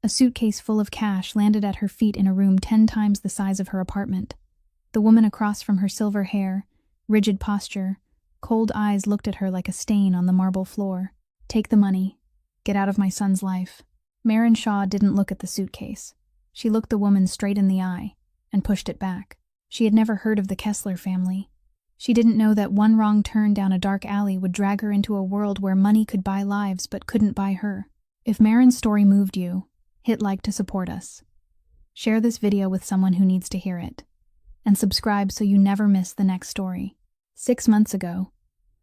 A suitcase full of cash landed at her feet in a room 10 times the size of her apartment. The woman across from her, silver hair, rigid posture, cold eyes, looked at her like a stain on the marble floor. "Take the money. Get out of my son's life." Marin Shaw didn't look at the suitcase. She looked the woman straight in the eye and pushed it back. She had never heard of the Kessler family. She didn't know that one wrong turn down a dark alley would drag her into a world where money could buy lives but couldn't buy her. If Marin's story moved you, hit like to support us. Share this video with someone who needs to hear it. And subscribe so you never miss the next story. 6 months ago,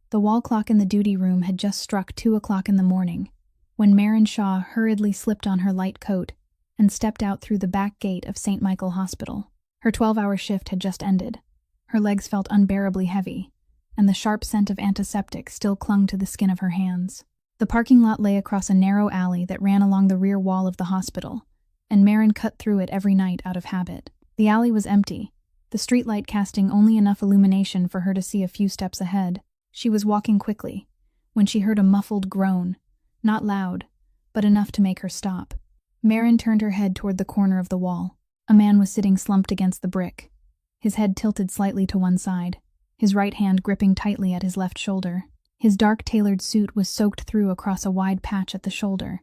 the wall clock in the duty room had just struck 2 o'clock in the morning when Marin Shaw hurriedly slipped on her light coat and stepped out through the back gate of St. Michael Hospital. Her 12-hour shift had just ended. Her legs felt unbearably heavy, and the sharp scent of antiseptic still clung to the skin of her hands. The parking lot lay across a narrow alley that ran along the rear wall of the hospital, and Marin cut through it every night out of habit. The alley was empty, the streetlight casting only enough illumination for her to see a few steps ahead. She was walking quickly when she heard a muffled groan, not loud, but enough to make her stop. Marin turned her head toward the corner of the wall. A man was sitting slumped against the brick, his head tilted slightly to one side, his right hand gripping tightly at his left shoulder. His dark tailored suit was soaked through across a wide patch at the shoulder,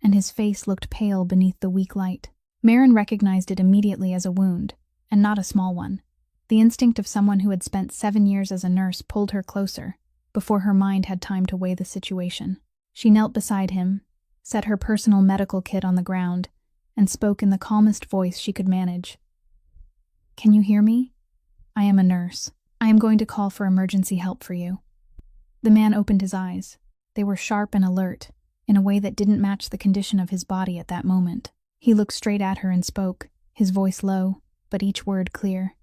and his face looked pale beneath the weak light. Marin recognized it immediately as a wound, and not a small one. The instinct of someone who had spent 7 years as a nurse pulled her closer, before her mind had time to weigh the situation. She knelt beside him, set her personal medical kit on the ground, and spoke in the calmest voice she could manage. "Can you hear me? I am a nurse. I am going to call for emergency help for you." The man opened his eyes. They were sharp and alert, in a way that didn't match the condition of his body at that moment. He looked straight at her and spoke, his voice low, but each word clear.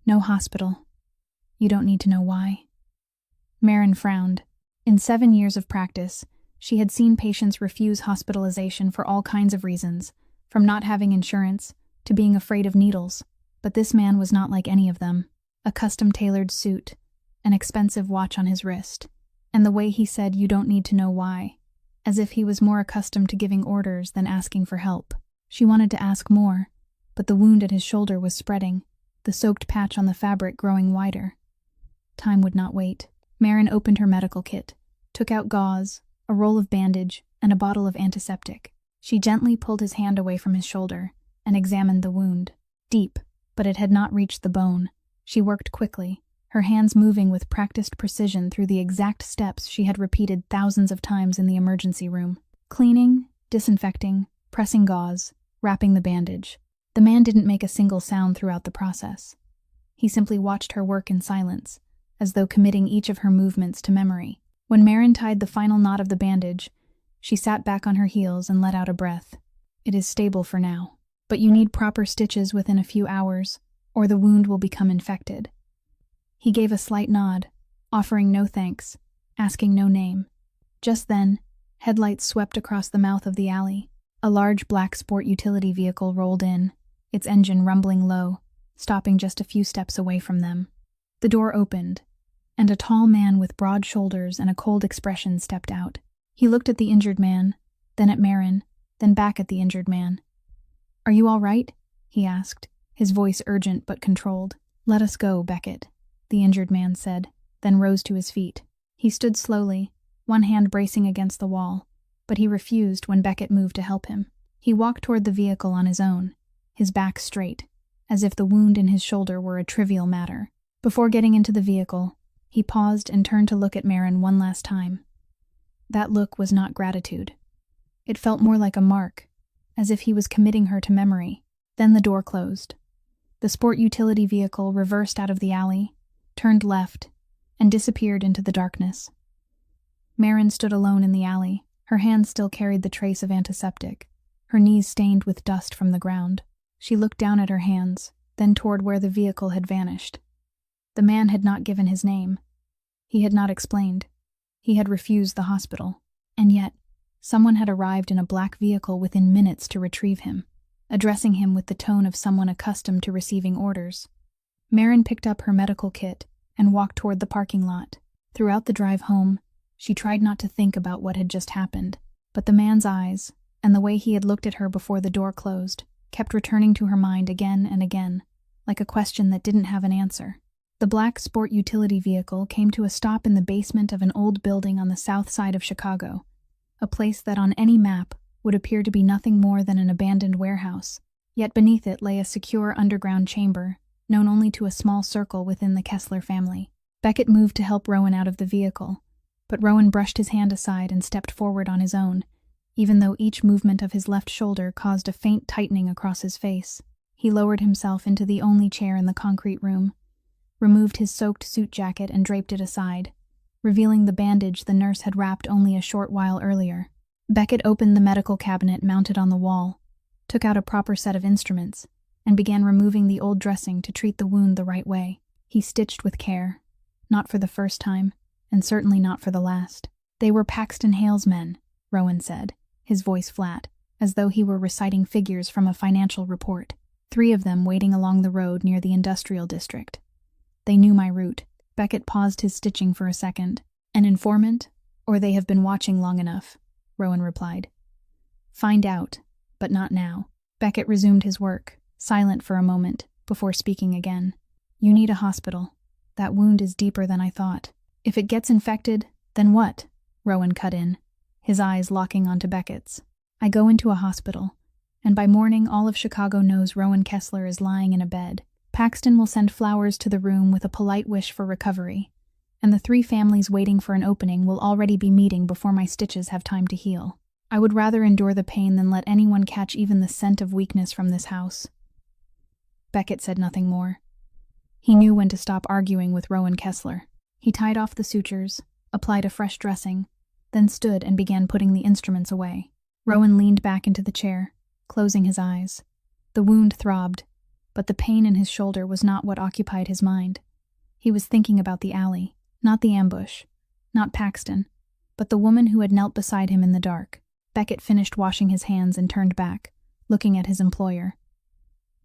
"No hospital. You don't need to know why." Marin frowned. In 7 years of practice, she had seen patients refuse hospitalization for all kinds of reasons, from not having insurance to being afraid of needles. But this man was not like any of them. A custom-tailored suit, an expensive watch on his wrist, and the way he said, "You don't need to know why," as if he was more accustomed to giving orders than asking for help. She wanted to ask more, but the wound at his shoulder was spreading, the soaked patch on the fabric growing wider. Time would not wait. Marin opened her medical kit, took out gauze, a roll of bandage, and a bottle of antiseptic. She gently pulled his hand away from his shoulder and examined the wound. Deep, but it had not reached the bone. She worked quickly, her hands moving with practiced precision through the exact steps she had repeated thousands of times in the emergency room. Cleaning, disinfecting, pressing gauze, wrapping the bandage. The man didn't make a single sound throughout the process. He simply watched her work in silence, as though committing each of her movements to memory. When Marin tied the final knot of the bandage, she sat back on her heels and let out a breath. "It is stable for now, but you need proper stitches within a few hours, or the wound will become infected." He gave a slight nod, offering no thanks, asking no name. Just then, headlights swept across the mouth of the alley. A large black sport utility vehicle rolled in, its engine rumbling low, stopping just a few steps away from them. The door opened, and a tall man with broad shoulders and a cold expression stepped out. He looked at the injured man, then at Marin, then back at the injured man. "Are you all right?" he asked, his voice urgent but controlled. "Let us go, Beckett," the injured man said, then rose to his feet. He stood slowly, one hand bracing against the wall, but he refused when Beckett moved to help him. He walked toward the vehicle on his own, his back straight, as if the wound in his shoulder were a trivial matter. Before getting into the vehicle, he paused and turned to look at Marin one last time. That look was not gratitude. It felt more like a mark, as if he was committing her to memory. Then the door closed. The sport utility vehicle reversed out of the alley, turned left, and disappeared into the darkness. Marin stood alone in the alley. Her hand still carried the trace of antiseptic, her knees stained with dust from the ground. She looked down at her hands, then toward where the vehicle had vanished. The man had not given his name. He had not explained. He had refused the hospital. And yet, someone had arrived in a black vehicle within minutes to retrieve him, addressing him with the tone of someone accustomed to receiving orders. Marin picked up her medical kit and walked toward the parking lot. Throughout the drive home, she tried not to think about what had just happened, but the man's eyes, and the way he had looked at her before the door closed kept returning to her mind again and again, like a question that didn't have an answer. The black sport utility vehicle came to a stop in the basement of an old building on the south side of Chicago, a place that on any map would appear to be nothing more than an abandoned warehouse, yet beneath it lay a secure underground chamber, known only to a small circle within the Kessler family. Beckett moved to help Rowan out of the vehicle, but Rowan brushed his hand aside and stepped forward on his own, even though each movement of his left shoulder caused a faint tightening across his face. He lowered himself into the only chair in the concrete room, removed his soaked suit jacket and draped it aside, revealing the bandage the nurse had wrapped only a short while earlier. Beckett opened the medical cabinet mounted on the wall, took out a proper set of instruments, and began removing the old dressing to treat the wound the right way. He stitched with care, not for the first time, and certainly not for the last. "They were Paxton Hale's men," Rowan said, his voice flat, as though he were reciting figures from a financial report. "3 of them waiting along the road near the industrial district. They knew my route." Beckett paused his stitching for a second. "An informant? Or they have been watching long enough," Rowan replied. "Find out, but not now." Beckett resumed his work, silent for a moment, before speaking again. "You need a hospital. That wound is deeper than I thought." "If it gets infected, then what?" Rowan cut in, his eyes locking onto Beckett's. "I go into a hospital, and by morning all of Chicago knows Rowan Kessler is lying in a bed. Paxton will send flowers to the room with a polite wish for recovery, and the 3 families waiting for an opening will already be meeting before my stitches have time to heal. I would rather endure the pain than let anyone catch even the scent of weakness from this house." Beckett said nothing more. He knew when to stop arguing with Rowan Kessler. He tied off the sutures, applied a fresh dressing, then stood and began putting the instruments away. Rowan leaned back into the chair, closing his eyes. The wound throbbed, but the pain in his shoulder was not what occupied his mind. He was thinking about the alley, not the ambush, not Paxton, but the woman who had knelt beside him in the dark. Beckett finished washing his hands and turned back, looking at his employer.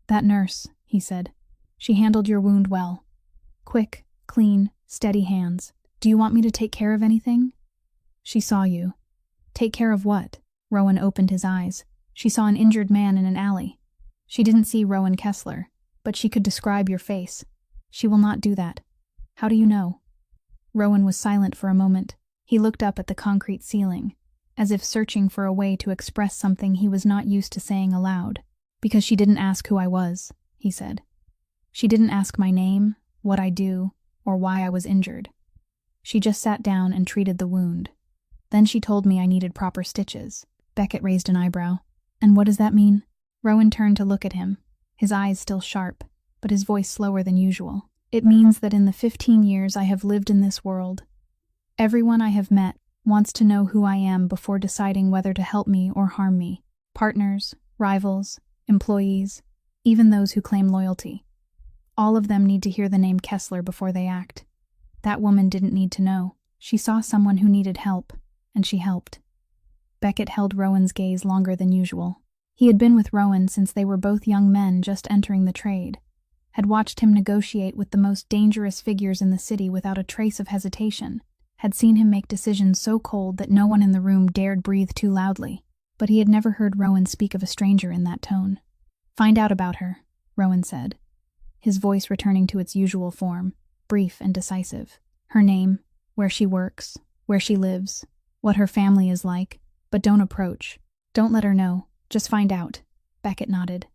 "That nurse," he said. "She handled your wound well. Quick, clean, steady hands. Do you want me to take care of anything?" "She saw you." "Take care of what?" Rowan opened his eyes. "She saw an injured man in an alley. She didn't see Rowan Kessler, but she could describe your face. She will not do that." "How do you know?" Rowan was silent for a moment. He looked up at the concrete ceiling, as if searching for a way to express something he was not used to saying aloud. "Because she didn't ask who I was," he said. "She didn't ask my name, what I do, or why I was injured. She just sat down and treated the wound. Then she told me I needed proper stitches." Beckett raised an eyebrow. "And what does that mean?" Rowan turned to look at him, his eyes still sharp, but his voice slower than usual. "It means that in the 15 years I have lived in this world, everyone I have met wants to know who I am before deciding whether to help me or harm me. Partners, rivals, employees, even those who claim loyalty. All of them need to hear the name Kessler before they act. That woman didn't need to know. She saw someone who needed help, and she helped." Beckett held Rowan's gaze longer than usual. He had been with Rowan since they were both young men just entering the trade, had watched him negotiate with the most dangerous figures in the city without a trace of hesitation, had seen him make decisions so cold that no one in the room dared breathe too loudly, but he had never heard Rowan speak of a stranger in that tone. "Find out about her," Rowan said, his voice returning to its usual form, brief and decisive. "Her name, where she works, where she lives, what her family is like, but don't approach. Don't let her know. Just find out." Beckett nodded.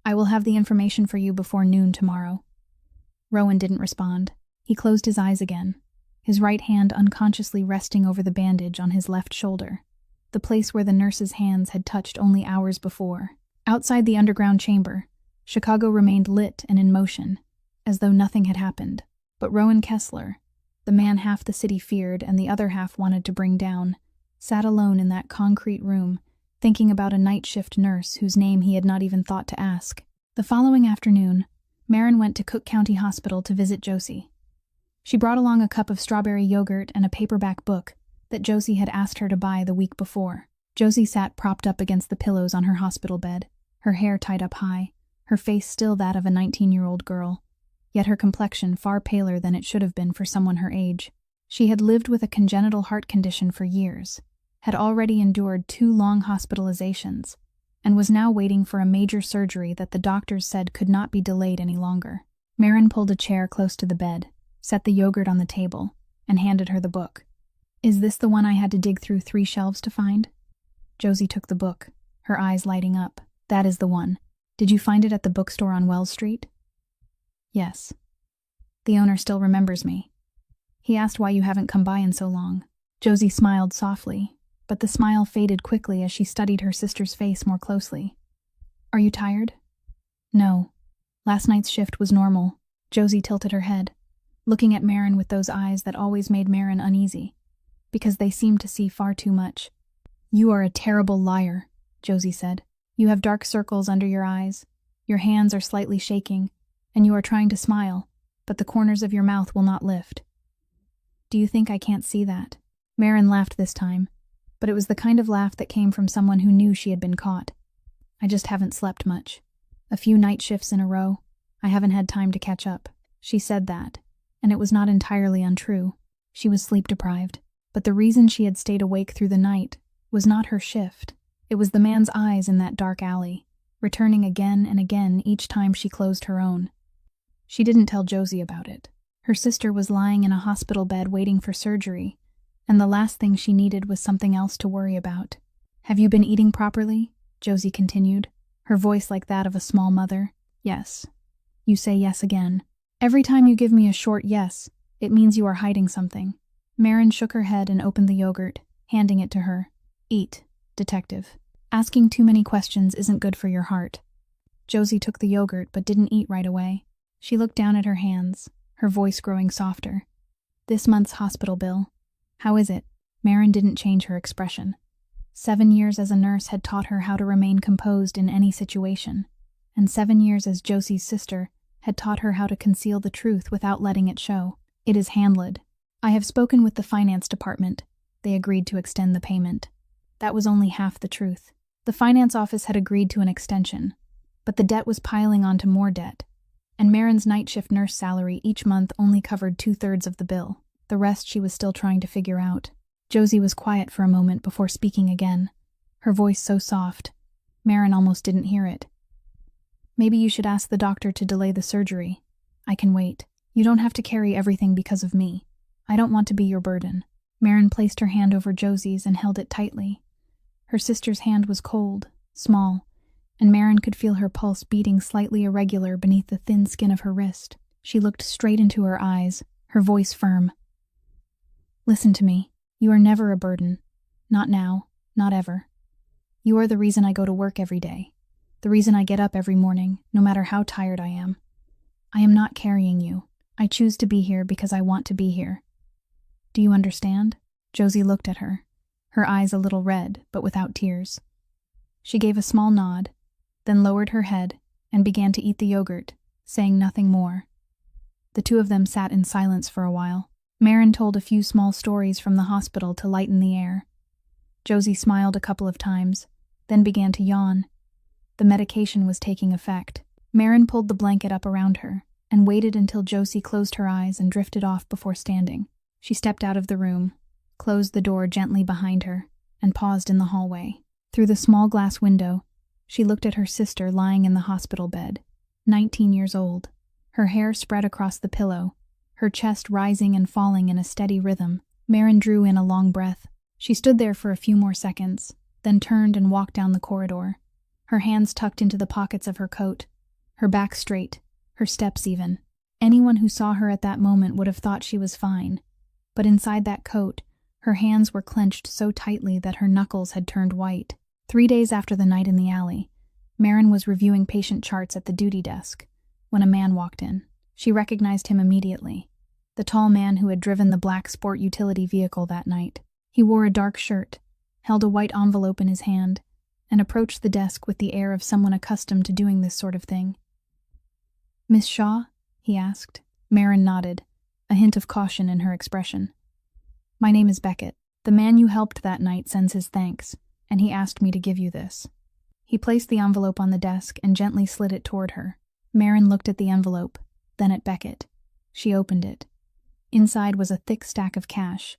"I will have the information for you before noon tomorrow." Rowan didn't respond. He closed his eyes again, his right hand unconsciously resting over the bandage on his left shoulder, the place where the nurse's hands had touched only hours before. Outside the underground chamber, Chicago remained lit and in motion, as though nothing had happened. But Rowan Kessler, the man half the city feared and the other half wanted to bring down, sat alone in that concrete room, thinking about a night shift nurse whose name he had not even thought to ask. The following afternoon, Marin went to Cook County Hospital to visit Josie. She brought along a cup of strawberry yogurt and a paperback book that Josie had asked her to buy the week before. Josie sat propped up against the pillows on her hospital bed, her hair tied up high, her face still that of a 19-year-old girl, yet her complexion far paler than it should have been for someone her age. She had lived with a congenital heart condition for years, had already endured 2 long hospitalizations, and was now waiting for a major surgery that the doctors said could not be delayed any longer. Marin pulled a chair close to the bed, set the yogurt on the table, and handed her the book. "Is this the one I had to dig through 3 shelves to find?" Josie took the book, her eyes lighting up. "That is the one. Did you find it at the bookstore on Wells Street?" "Yes. The owner still remembers me. He asked why you haven't come by in so long." Josie smiled softly, but the smile faded quickly as she studied her sister's face more closely. "Are you tired?" "No. Last night's shift was normal." Josie tilted her head, looking at Marin with those eyes that always made Marin uneasy, because they seemed to see far too much. "You are a terrible liar," Josie said. "You have dark circles under your eyes, your hands are slightly shaking, and you are trying to smile, but the corners of your mouth will not lift." "Do you think I can't see that?" Marin laughed this time, but it was the kind of laugh that came from someone who knew she had been caught. "I just haven't slept much. A few night shifts in a row. I haven't had time to catch up." She said that, and it was not entirely untrue. She was sleep-deprived, but the reason she had stayed awake through the night was not her shift. It was the man's eyes in that dark alley, returning again and again each time she closed her own. She didn't tell Josie about it. Her sister was lying in a hospital bed waiting for surgery, and the last thing she needed was something else to worry about. "Have you been eating properly?" Josie continued, her voice like that of a small mother. "Yes." "You say yes again. Every time you give me a short yes, it means you are hiding something." Marin shook her head and opened the yogurt, handing it to her. "Eat, detective. Asking too many questions isn't good for your heart." Josie took the yogurt but didn't eat right away. She looked down at her hands, her voice growing softer. "This month's hospital bill. How is it?" Marin didn't change her expression. 7 years as a nurse had taught her how to remain composed in any situation, and 7 years as Josie's sister had taught her how to conceal the truth without letting it show. "It is handled. I have spoken with the finance department. They agreed to extend the payment." That was only half the truth. The finance office had agreed to an extension, but the debt was piling onto more debt, and Marin's night shift nurse salary each month only covered 2/3 of the bill. The rest she was still trying to figure out. Josie was quiet for a moment before speaking again, her voice so soft, Marin almost didn't hear it. "Maybe you should ask the doctor to delay the surgery. I can wait. You don't have to carry everything because of me. I don't want to be your burden." Marin placed her hand over Josie's and held it tightly. Her sister's hand was cold, small, and Marin could feel her pulse beating slightly irregular beneath the thin skin of her wrist. She looked straight into her eyes, her voice firm. "Listen to me. You are never a burden. Not now, not ever. You are the reason I go to work every day. The reason I get up every morning, no matter how tired I am. I am not carrying you. I choose to be here because I want to be here. Do you understand?" Josie looked at her, her eyes a little red, but without tears. She gave a small nod, then lowered her head and began to eat the yogurt, saying nothing more. The two of them sat in silence for a while. Marin told a few small stories from the hospital to lighten the air. Josie smiled a couple of times, then began to yawn. The medication was taking effect. Marin pulled the blanket up around her and waited until Josie closed her eyes and drifted off before standing. She stepped out of the room, closed the door gently behind her, and paused in the hallway. Through the small glass window, she looked at her sister lying in the hospital bed, 19 years old, her hair spread across the pillow, her chest rising and falling in a steady rhythm. Marin drew in a long breath. She stood there for a few more seconds, then turned and walked down the corridor, her hands tucked into the pockets of her coat, her back straight, her steps even. Anyone who saw her at that moment would have thought she was fine, but inside that coat, her hands were clenched so tightly that her knuckles had turned white. 3 days after the night in the alley, Marin was reviewing patient charts at the duty desk when a man walked in. She recognized him immediately, the tall man who had driven the black sport utility vehicle that night. He wore a dark shirt, held a white envelope in his hand, and approached the desk with the air of someone accustomed to doing this sort of thing. "Miss Shaw?" he asked. Marin nodded, a hint of caution in her expression. "My name is Beckett. The man you helped that night sends his thanks, and he asked me to give you this." He placed the envelope on the desk and gently slid it toward her. Marin looked at the envelope, then at Beckett. She opened it. Inside was a thick stack of cash,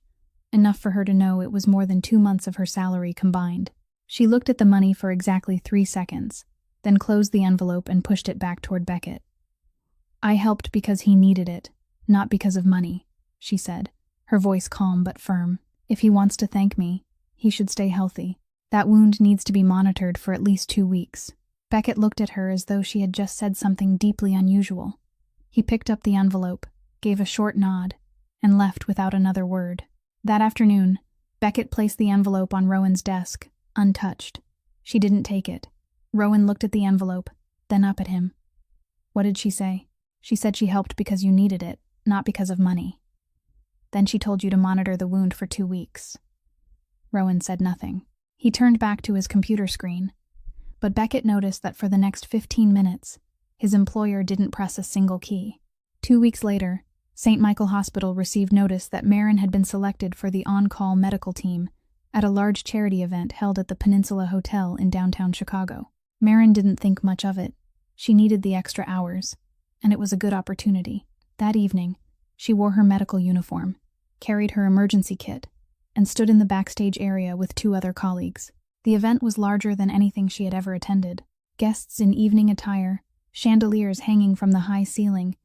enough for her to know it was more than 2 months of her salary combined. She looked at the money for exactly 3 seconds, then closed the envelope and pushed it back toward Beckett. "I helped because he needed it, not because of money," she said, her voice calm but firm. "If he wants to thank me, he should stay healthy. That wound needs to be monitored for at least 2 weeks." Beckett looked at her as though she had just said something deeply unusual. He picked up the envelope, gave a short nod, and left without another word. That afternoon, Beckett placed the envelope on Rowan's desk, untouched. She didn't take it. Rowan looked at the envelope, then up at him. "What did she say?" "She said she helped because you needed it, not because of money. Then she told you to monitor the wound for 2 weeks. Rowan said nothing. He turned back to his computer screen, but Beckett noticed that for the next 15 minutes, his employer didn't press a single key. 2 weeks later, St. Michael Hospital received notice that Marin had been selected for the on-call medical team at a large charity event held at the Peninsula Hotel in downtown Chicago. Marin didn't think much of it. She needed the extra hours, and it was a good opportunity. That evening, she wore her medical uniform, carried her emergency kit, and stood in the backstage area with 2 other colleagues. The event was larger than anything she had ever attended. Guests in evening attire, chandeliers hanging from the high ceiling,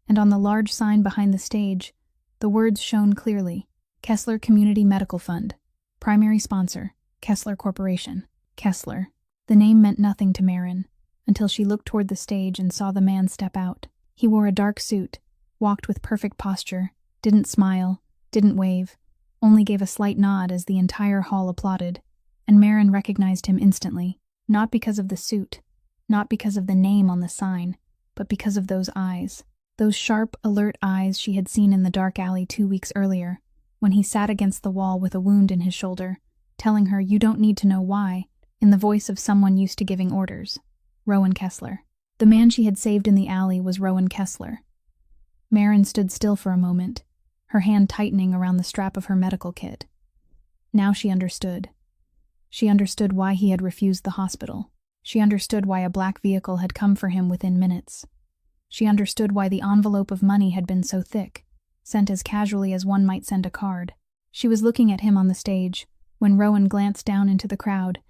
and on the large sign behind the stage, the words shone clearly: Kessler Community Medical Fund. Primary sponsor, Kessler Corporation. Kessler. The name meant nothing to Marin, until she looked toward the stage and saw the man step out. He wore a dark suit, walked with perfect posture, didn't smile, didn't wave, only gave a slight nod as the entire hall applauded, and Marin recognized him instantly, not because of the suit, not because of the name on the sign, but because of those eyes. Those sharp, alert eyes she had seen in the dark alley 2 weeks earlier, when he sat against the wall with a wound in his shoulder, telling her you don't need to know why, in the voice of someone used to giving orders. Rowan Kessler. The man she had saved in the alley was Rowan Kessler. Marin stood still for a moment, her hand tightening around the strap of her medical kit. Now she understood. She understood why he had refused the hospital. She understood why a black vehicle had come for him within minutes. She understood why the envelope of money had been so thick, sent as casually as one might send a card. She was looking at him on the stage, when Rowan glanced down into the crowd,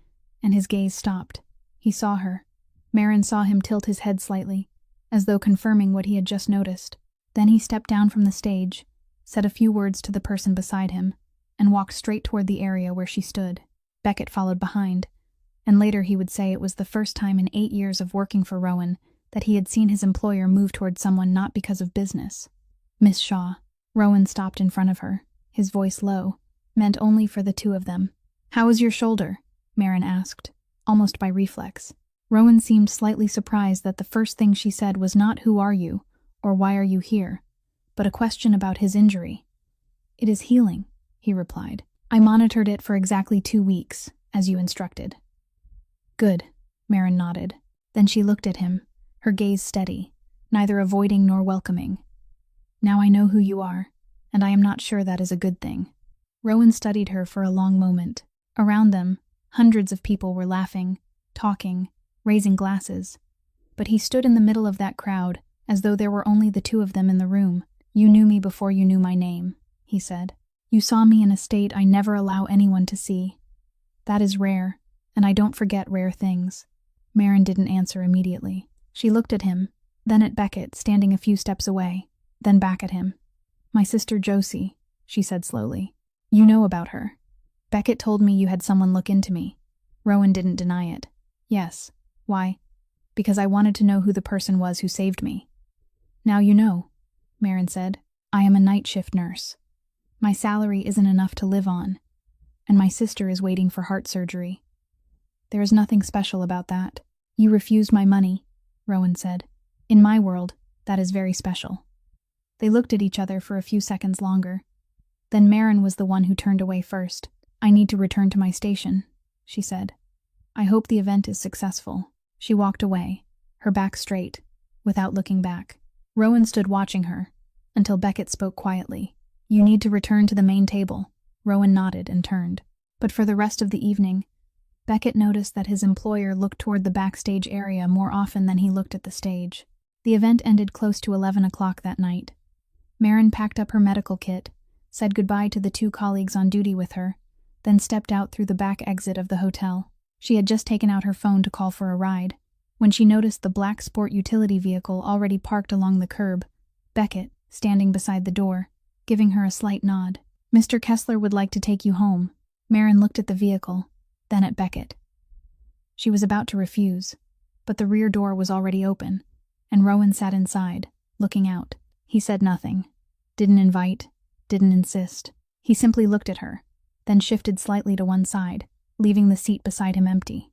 and his gaze stopped. He saw her. Marin saw him tilt his head slightly, as though confirming what he had just noticed. Then he stepped down from the stage, said a few words to the person beside him, and walked straight toward the area where she stood. Beckett followed behind, and later he would say it was the first time in 8 years of working for Rowan that he had seen his employer move toward someone not because of business. "Miss Shaw." Rowan stopped in front of her, his voice low, meant only for the 2 of them. "How is your shoulder?" Marin asked, almost by reflex. Rowan seemed slightly surprised that the first thing she said was not "Who are you?" or "Why are you here?" but a question about his injury. "It is healing," he replied. "I monitored it for exactly 2 weeks, as you instructed." "Good," Marin nodded. Then she looked at him, her gaze steady, neither avoiding nor welcoming. "Now I know who you are, and I am not sure that is a good thing." Rowan studied her for a long moment. Around them, hundreds of people were laughing, talking, raising glasses. But he stood in the middle of that crowd, as though there were only the 2 of them in the room. "You knew me before you knew my name," he said. "You saw me in a state I never allow anyone to see. That is rare, and I don't forget rare things." Marin didn't answer immediately. She looked at him, then at Beckett, standing a few steps away, then back at him. "My sister Josie," she said slowly. "You know about her. Beckett told me you had someone look into me." Rowan didn't deny it. "Yes. Why?" "Because I wanted to know who the person was who saved me." "Now you know," Marin said. "I am a night shift nurse. My salary isn't enough to live on, and my sister is waiting for heart surgery. There is nothing special about that." "You refused my money," Rowan said. "In my world, that is very special." They looked at each other for a few seconds longer. Then Marin was the one who turned away first. "I need to return to my station," she said. "I hope the event is successful." She walked away, her back straight, without looking back. Rowan stood watching her, until Beckett spoke quietly. "You need to return to the main table." Rowan nodded and turned. But for the rest of the evening, Beckett noticed that his employer looked toward the backstage area more often than he looked at the stage. The event ended close to 11 o'clock that night. Marin packed up her medical kit, said goodbye to the two colleagues on duty with her, then stepped out through the back exit of the hotel. She had just taken out her phone to call for a ride, when she noticed the black sport utility vehicle already parked along the curb, Beckett, standing beside the door, giving her a slight nod. "Mr. Kessler would like to take you home." Marin looked at the vehicle, then at Beckett. She was about to refuse, but the rear door was already open, and Rowan sat inside, looking out. He said nothing, didn't invite, didn't insist. He simply looked at her, then shifted slightly to one side, leaving the seat beside him empty.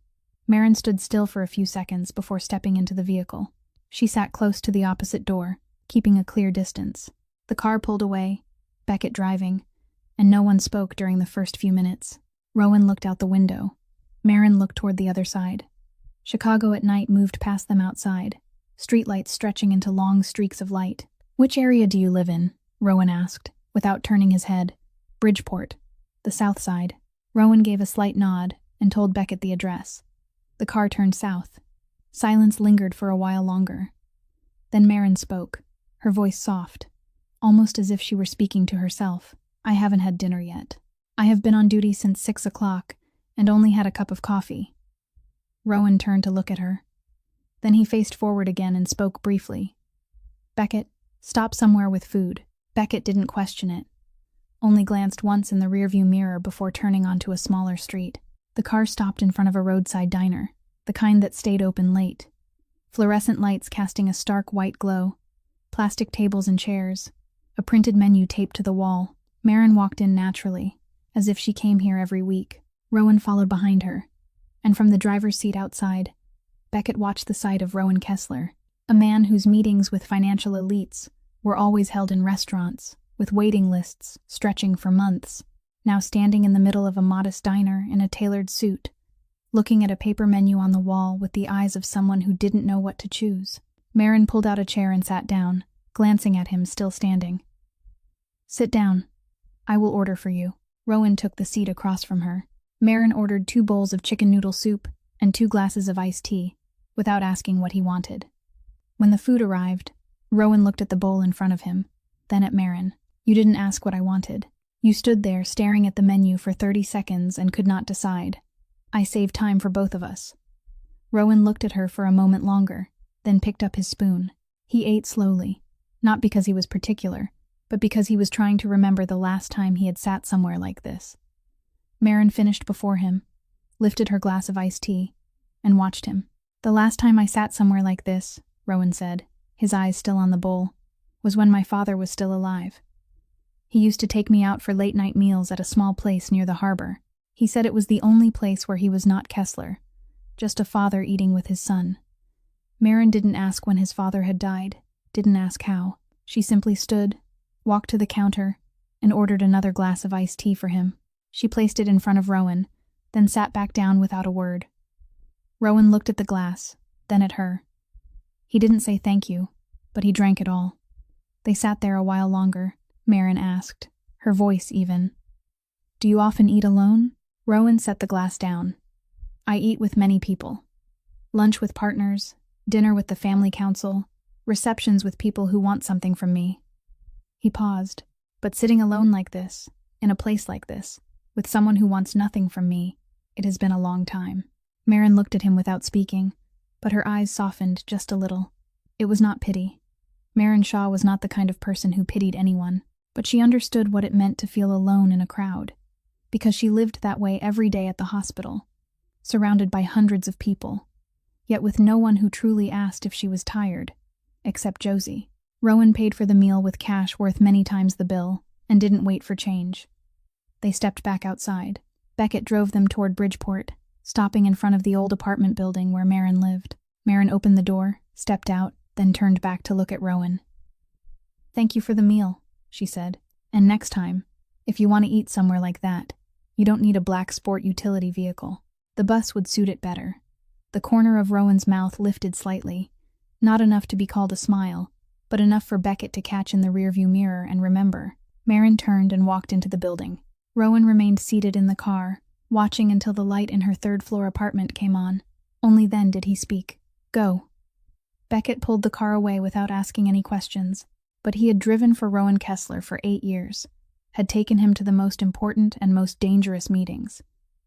Marin stood still for a few seconds before stepping into the vehicle. She sat close to the opposite door, keeping a clear distance. The car pulled away, Beckett driving, and no one spoke during the first few minutes. Rowan looked out the window. Marin looked toward the other side. Chicago at night moved past them outside, streetlights stretching into long streaks of light. "Which area do you live in?" Rowan asked, without turning his head. "Bridgeport, the south side." Rowan gave a slight nod and told Beckett the address. The car turned south. Silence lingered for a while longer. Then Marin spoke, her voice soft, almost as if she were speaking to herself. "I haven't had dinner yet. I have been on duty since 6 o'clock and only had a cup of coffee." Rowan turned to look at her. Then he faced forward again and spoke briefly. "Beckett, stop somewhere with food." Beckett didn't question it, only glanced once in the rearview mirror before turning onto a smaller street. The car stopped in front of a roadside diner, the kind that stayed open late. Fluorescent lights casting a stark white glow, plastic tables and chairs, a printed menu taped to the wall. Marin walked in naturally, as if she came here every week. Rowan followed behind her, and from the driver's seat outside, Beckett watched the sight of Rowan Kessler, a man whose meetings with financial elites were always held in restaurants, with waiting lists stretching for months, now standing in the middle of a modest diner in a tailored suit, looking at a paper menu on the wall with the eyes of someone who didn't know what to choose. Marin pulled out a chair and sat down, glancing at him still standing. "Sit down. I will order for you." Rowan took the seat across from her. Marin ordered 2 bowls of chicken noodle soup and 2 glasses of iced tea, without asking what he wanted. When the food arrived, Rowan looked at the bowl in front of him, then at Marin. "You didn't ask what I wanted. You stood there staring at the menu for 30 seconds and could not decide. I saved time for both of us." Rowan looked at her for a moment longer, then picked up his spoon. He ate slowly, not because he was particular, but because he was trying to remember the last time he had sat somewhere like this. Marin finished before him, lifted her glass of iced tea, and watched him. "The last time I sat somewhere like this," Rowan said, his eyes still on the bowl, "was when my father was still alive. He used to take me out for late-night meals at a small place near the harbor. He said it was the only place where he was not Kessler, just a father eating with his son." Marin didn't ask when his father had died, didn't ask how. She simply stood, walked to the counter, and ordered another glass of iced tea for him. She placed it in front of Rowan, then sat back down without a word. Rowan looked at the glass, then at her. He didn't say thank you, but he drank it all. They sat there a while longer. Marin asked, her voice even. "Do you often eat alone?" Rowan set the glass down. "I eat with many people. Lunch with partners, dinner with the family council, receptions with people who want something from me." He paused. "But sitting alone like this, in a place like this, with someone who wants nothing from me, it has been a long time." Marin looked at him without speaking, but her eyes softened just a little. It was not pity. Marin Shaw was not the kind of person who pitied anyone, but she understood what it meant to feel alone in a crowd, because she lived that way every day at the hospital, surrounded by hundreds of people, yet with no one who truly asked if she was tired, except Josie. Rowan paid for the meal with cash worth many times the bill, and didn't wait for change. They stepped back outside. Beckett drove them toward Bridgeport, stopping in front of the old apartment building where Marin lived. Marin opened the door, stepped out, then turned back to look at Rowan. "Thank you for the meal," she said. "And next time, if you want to eat somewhere like that, you don't need a black sport utility vehicle. The bus would suit it better." The corner of Rowan's mouth lifted slightly, not enough to be called a smile, but enough for Beckett to catch in the rearview mirror and remember. Marin turned and walked into the building. Rowan remained seated in the car, watching until the light in her third-floor apartment came on. Only then did he speak. "Go." Beckett pulled the car away without asking any questions, but he had driven for Rowan Kessler for 8 years, had taken him to the most important and most dangerous meetings,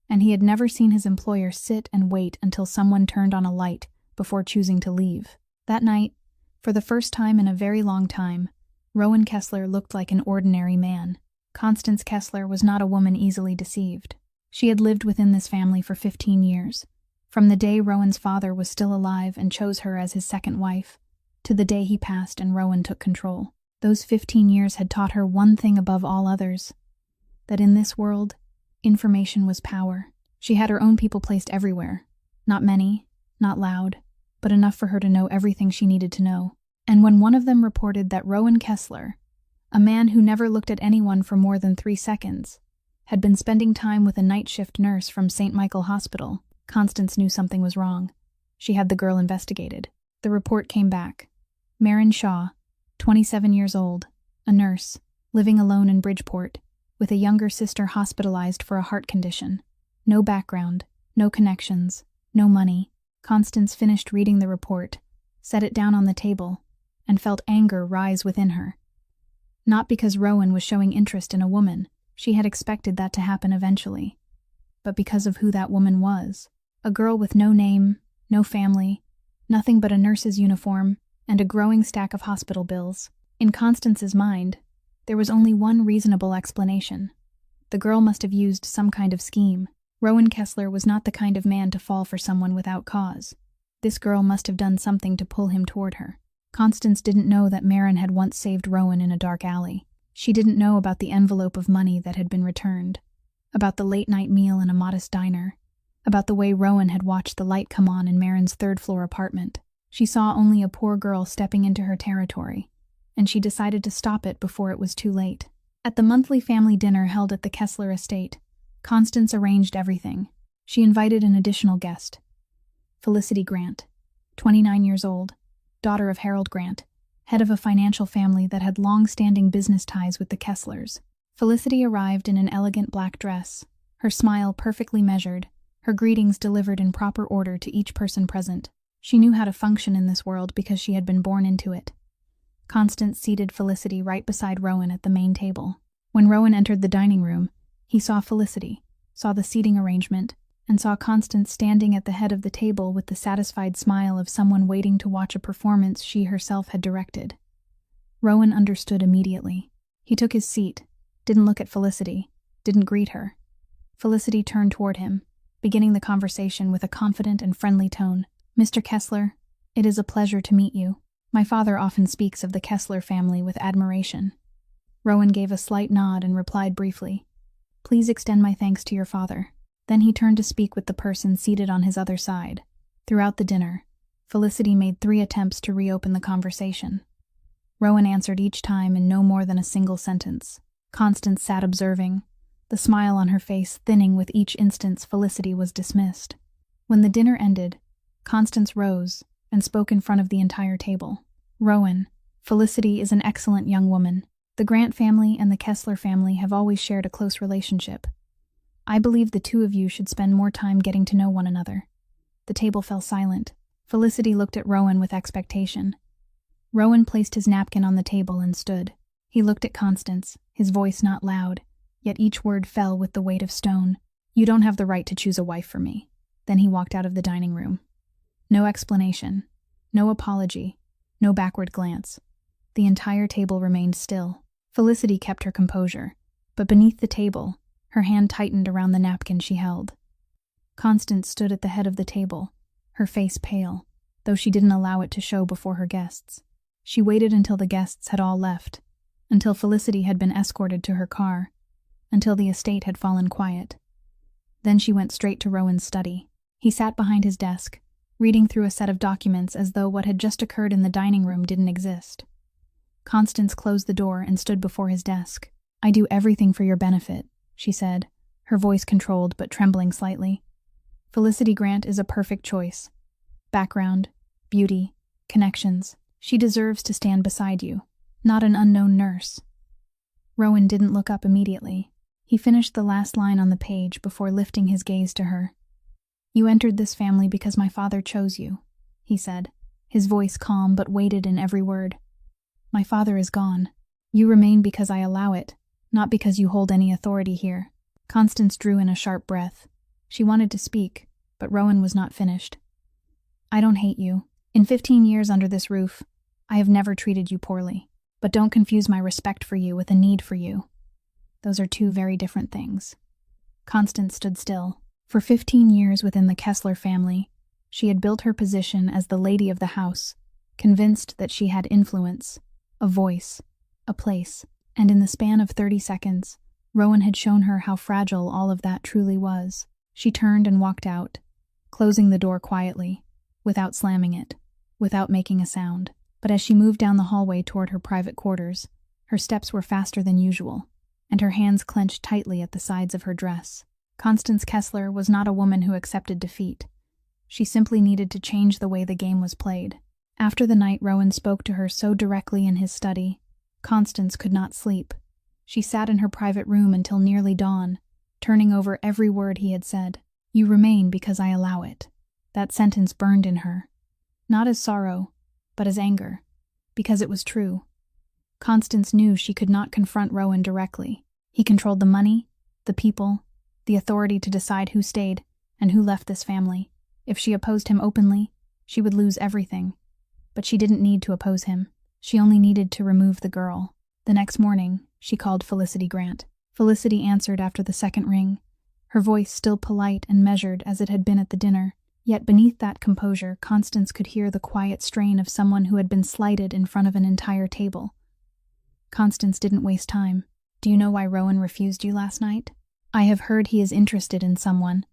and he had never seen his employer sit and wait until someone turned on a light before choosing to leave. That night, for the first time in a very long time, Rowan Kessler looked like an ordinary man. Constance Kessler was not a woman easily deceived. She had lived within this family for 15 years, from the day Rowan's father was still alive and chose her as his second wife, to the day he passed and Rowan took control. Those 15 years had taught her one thing above all others, that in this world, information was power. She had her own people placed everywhere. Not many, not loud, but enough for her to know everything she needed to know. And when one of them reported that Rowan Kessler, a man who never looked at anyone for more than 3 seconds, had been spending time with a night shift nurse from St. Michael Hospital, Constance knew something was wrong. She had the girl investigated. The report came back. Marin Shaw, 27 years old, a nurse, living alone in Bridgeport, with a younger sister hospitalized for a heart condition. No background, no connections, no money. Constance finished reading the report, set it down on the table, and felt anger rise within her. Not because Rowan was showing interest in a woman, she had expected that to happen eventually, but because of who that woman was. A girl with no name, no family, nothing but a nurse's uniform, and a growing stack of hospital bills. In Constance's mind, there was only one reasonable explanation. The girl must have used some kind of scheme. Rowan Kessler was not the kind of man to fall for someone without cause. This girl must have done something to pull him toward her. Constance didn't know that Marin had once saved Rowan in a dark alley. She didn't know about the envelope of money that had been returned, about the late-night meal in a modest diner, about the way Rowan had watched the light come on in Marin's third-floor apartment. She saw only a poor girl stepping into her territory, and she decided to stop it before it was too late. At the monthly family dinner held at the Kessler estate, Constance arranged everything. She invited an additional guest, Felicity Grant, 29 years old, daughter of Harold Grant, head of a financial family that had long-standing business ties with the Kesslers. Felicity arrived in an elegant black dress, her smile perfectly measured, her greetings delivered in proper order to each person present. She knew how to function in this world because she had been born into it. Constance seated Felicity right beside Rowan at the main table. When Rowan entered the dining room, he saw Felicity, saw the seating arrangement, and saw Constance standing at the head of the table with the satisfied smile of someone waiting to watch a performance she herself had directed. Rowan understood immediately. He took his seat, didn't look at Felicity, didn't greet her. Felicity turned toward him, beginning the conversation with a confident and friendly tone. "Mr. Kessler, it is a pleasure to meet you. My father often speaks of the Kessler family with admiration." Rowan gave a slight nod and replied briefly, "Please extend my thanks to your father." Then he turned to speak with the person seated on his other side. Throughout the dinner, Felicity made 3 attempts to reopen the conversation. Rowan answered each time in no more than a single sentence. Constance sat observing, the smile on her face thinning with each instance Felicity was dismissed. When the dinner ended, Constance rose and spoke in front of the entire table. "Rowan, Felicity is an excellent young woman. The Grant family and the Kessler family have always shared a close relationship. I believe the two of you should spend more time getting to know one another." The table fell silent. Felicity looked at Rowan with expectation. Rowan placed his napkin on the table and stood. He looked at Constance, his voice not loud, yet each word fell with the weight of stone. "You don't have the right to choose a wife for me." Then he walked out of the dining room. No explanation, no apology, no backward glance. The entire table remained still. Felicity kept her composure, but beneath the table, her hand tightened around the napkin she held. Constance stood at the head of the table, her face pale, though she didn't allow it to show before her guests. She waited until the guests had all left, until Felicity had been escorted to her car, until the estate had fallen quiet. Then she went straight to Rowan's study. He sat behind his desk, reading through a set of documents as though what had just occurred in the dining room didn't exist. Constance closed the door and stood before his desk. "I do everything for your benefit," she said, her voice controlled but trembling slightly. "Felicity Grant is a perfect choice. Background, beauty, connections. She deserves to stand beside you, not an unknown nurse." Rowan didn't look up immediately. He finished the last line on the page before lifting his gaze to her. "You entered this family because my father chose you," he said, his voice calm but weighted in every word. "My father is gone. You remain because I allow it, Not because you hold any authority here. Constance drew in a sharp breath. She wanted to speak, but Rowan was not finished. I don't hate you. In 15 years under this roof, I have never treated you poorly. But don't confuse my respect for you with a need for you. Those are two very different things. Constance stood still. For 15 years within the Kessler family, she had built her position as the lady of the house, convinced that she had influence, a voice, a place, and in the span of 30 seconds, Rowan had shown her how fragile all of that truly was. She turned and walked out, closing the door quietly, without slamming it, without making a sound. But as she moved down the hallway toward her private quarters, her steps were faster than usual, and her hands clenched tightly at the sides of her dress. Constance Kessler was not a woman who accepted defeat. She simply needed to change the way the game was played. After the night Rowan spoke to her so directly in his study, Constance could not sleep. She sat in her private room until nearly dawn, turning over every word he had said. You remain because I allow it. That sentence burned in her, not as sorrow, but as anger, because it was true. Constance knew she could not confront Rowan directly. He controlled the money, the people, the authority to decide who stayed and who left this family. If she opposed him openly, she would lose everything. But she didn't need to oppose him. She only needed to remove the girl. The next morning, she called Felicity Grant. Felicity answered after the second ring, her voice still polite and measured as it had been at the dinner. Yet beneath that composure, Constance could hear the quiet strain of someone who had been slighted in front of an entire table. Constance didn't waste time. Do you know why Rowan refused you last night? I have heard he is interested in someone,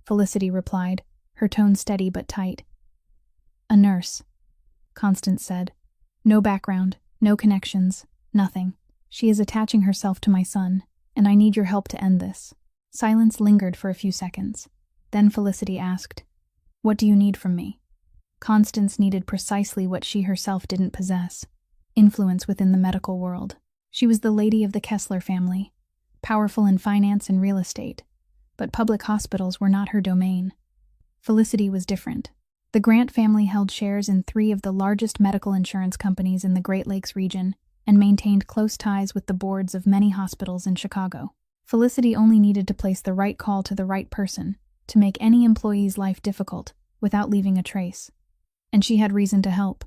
Felicity replied, her tone steady but tight. A nurse, Constance said. No background, no connections, nothing. She is attaching herself to my son, and I need your help to end this. Silence lingered for a few seconds. Then Felicity asked, What do you need from me? Constance needed precisely what she herself didn't possess: influence within the medical world. She was the lady of the Kessler family, powerful in finance and real estate, but public hospitals were not her domain. Felicity was different. The Grant family held shares in 3 of the largest medical insurance companies in the Great Lakes region and maintained close ties with the boards of many hospitals in Chicago. Felicity only needed to place the right call to the right person to make any employee's life difficult without leaving a trace. And she had reason to help.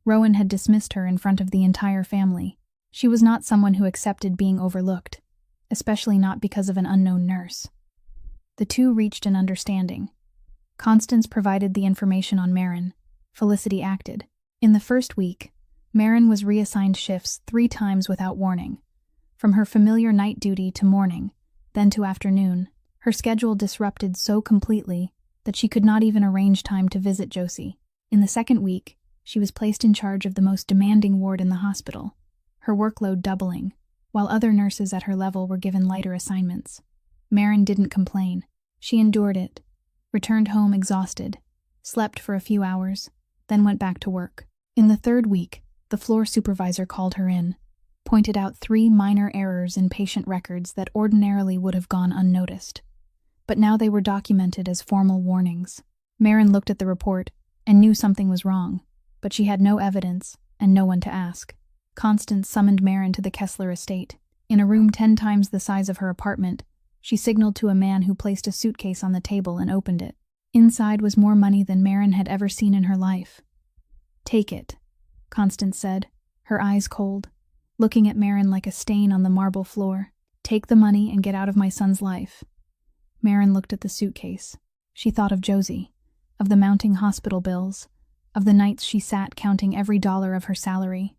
Rowan had dismissed her in front of the entire family. She was not someone who accepted being overlooked, especially not because of an unknown nurse. The two reached an understanding. Constance provided the information on Marin. Felicity acted. In the first week, Marin was reassigned shifts 3 times without warning, from her familiar night duty to morning, then to afternoon. Her schedule disrupted so completely that she could not even arrange time to visit Josie. In the second week, she was placed in charge of the most demanding ward in the hospital, her workload doubling, while other nurses at her level were given lighter assignments. Marin didn't complain. She endured it, returned home exhausted, slept for a few hours, then went back to work. In the third week, the floor supervisor called her in, pointed out 3 minor errors in patient records that ordinarily would have gone unnoticed. But now they were documented as formal warnings. Marin looked at the report and knew something was wrong, but she had no evidence and no one to ask. Constance summoned Marin to the Kessler estate. In a room 10 times the size of her apartment, she signaled to a man who placed a suitcase on the table and opened it. Inside was more money than Marin had ever seen in her life. Take it, Constance said, her eyes cold, looking at Marin like a stain on the marble floor. Take the money and get out of my son's life. Marin looked at the suitcase. She thought of Josie, of the mounting hospital bills, of the nights she sat counting every dollar of her salary.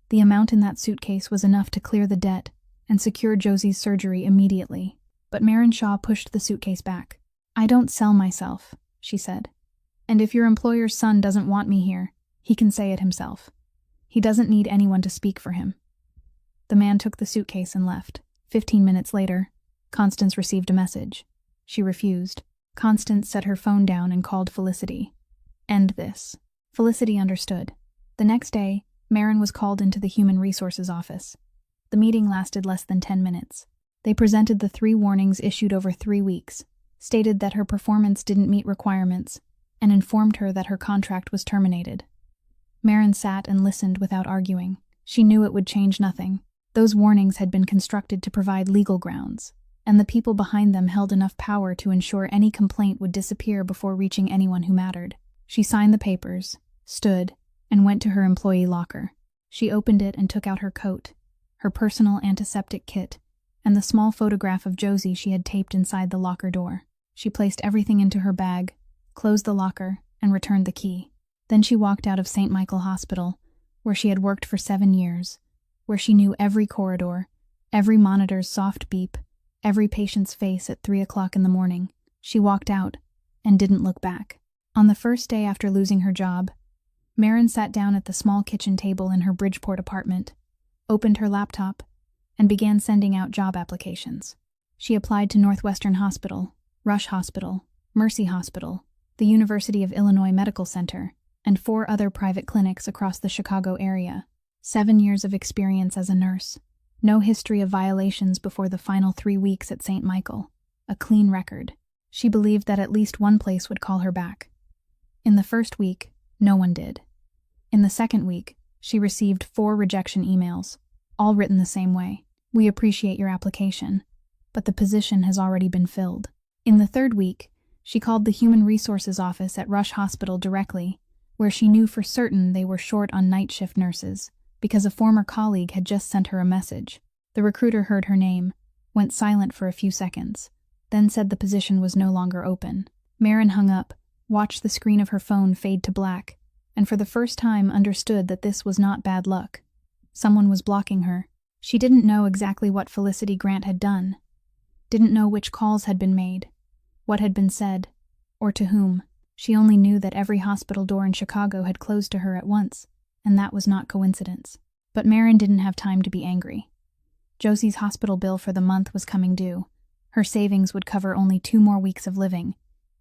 The amount in that suitcase was enough to clear the debt and secure Josie's surgery immediately. But Marin Shaw pushed the suitcase back. I don't sell myself, she said. And if your employer's son doesn't want me here, he can say it himself. He doesn't need anyone to speak for him. The man took the suitcase and left. 15 minutes later, Constance received a message. She refused. Constance set her phone down and called Felicity. End this. Felicity understood. The next day, Marin was called into the Human Resources office. The meeting lasted less than 10 minutes. They presented the 3 warnings issued over 3 weeks, stated that her performance didn't meet requirements, and informed her that her contract was terminated. Marin sat and listened without arguing. She knew it would change nothing. Those warnings had been constructed to provide legal grounds, and the people behind them held enough power to ensure any complaint would disappear before reaching anyone who mattered. She signed the papers, stood, and went to her employee locker. She opened it and took out her coat, her personal antiseptic kit, and the small photograph of Josie she had taped inside the locker door. She placed everything into her bag, closed the locker, and returned the key. Then she walked out of St. Michael Hospital, where she had worked for 7 years, where she knew every corridor, every monitor's soft beep, every patient's face at 3 o'clock in the morning. She walked out and didn't look back. On the first day after losing her job, Marin sat down at the small kitchen table in her Bridgeport apartment, opened her laptop, and began sending out job applications. She applied to Northwestern Hospital, Rush Hospital, Mercy Hospital, the University of Illinois Medical Center, and 4 other private clinics across the Chicago area. 7 years of experience as a nurse. No history of violations before the final 3 weeks at St. Michael. A clean record. She believed that at least one place would call her back. In the first week, no one did. In the second week, she received 4 rejection emails, all written the same way. We appreciate your application, but the position has already been filled. In the third week, she called the Human Resources office at Rush Hospital directly, where she knew for certain they were short on night shift nurses, because a former colleague had just sent her a message. The recruiter heard her name, went silent for a few seconds, then said the position was no longer open. Marin hung up, watched the screen of her phone fade to black, and for the first time understood that this was not bad luck. Someone was blocking her. She didn't know exactly what Felicity Grant had done, didn't know which calls had been made, what had been said, or to whom. She only knew that every hospital door in Chicago had closed to her at once, and that was not coincidence. But Marin didn't have time to be angry. Josie's hospital bill for the month was coming due. Her savings would cover only 2 more weeks of living,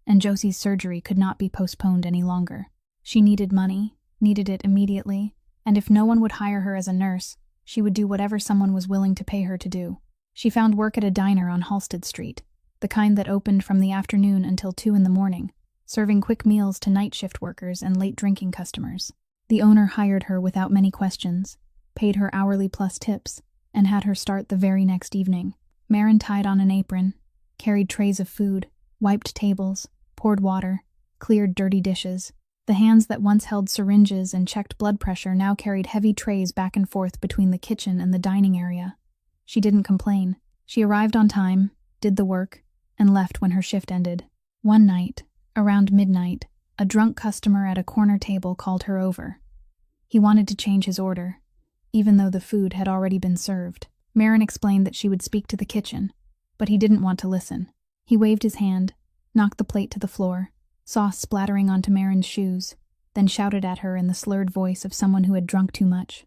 and Josie's surgery could not be postponed any longer. She needed money, needed it immediately, and if no one would hire her as a nurse, she would do whatever someone was willing to pay her to do. She found work at a diner on Halsted Street, the kind that opened from the afternoon until 2 in the morning, serving quick meals to night shift workers and late drinking customers. The owner hired her without many questions, paid her hourly plus tips, and had her start the very next evening. Marin tied on an apron, carried trays of food, wiped tables, poured water, cleared dirty dishes. The hands that once held syringes and checked blood pressure now carried heavy trays back and forth between the kitchen and the dining area. She didn't complain. She arrived on time, did the work, and left when her shift ended. One night, around midnight, a drunk customer at a corner table called her over. He wanted to change his order, even though the food had already been served. Marin explained that she would speak to the kitchen, but he didn't want to listen. He waved his hand, knocked the plate to the floor, sauce splattering onto Marin's shoes, then shouted at her in the slurred voice of someone who had drunk too much.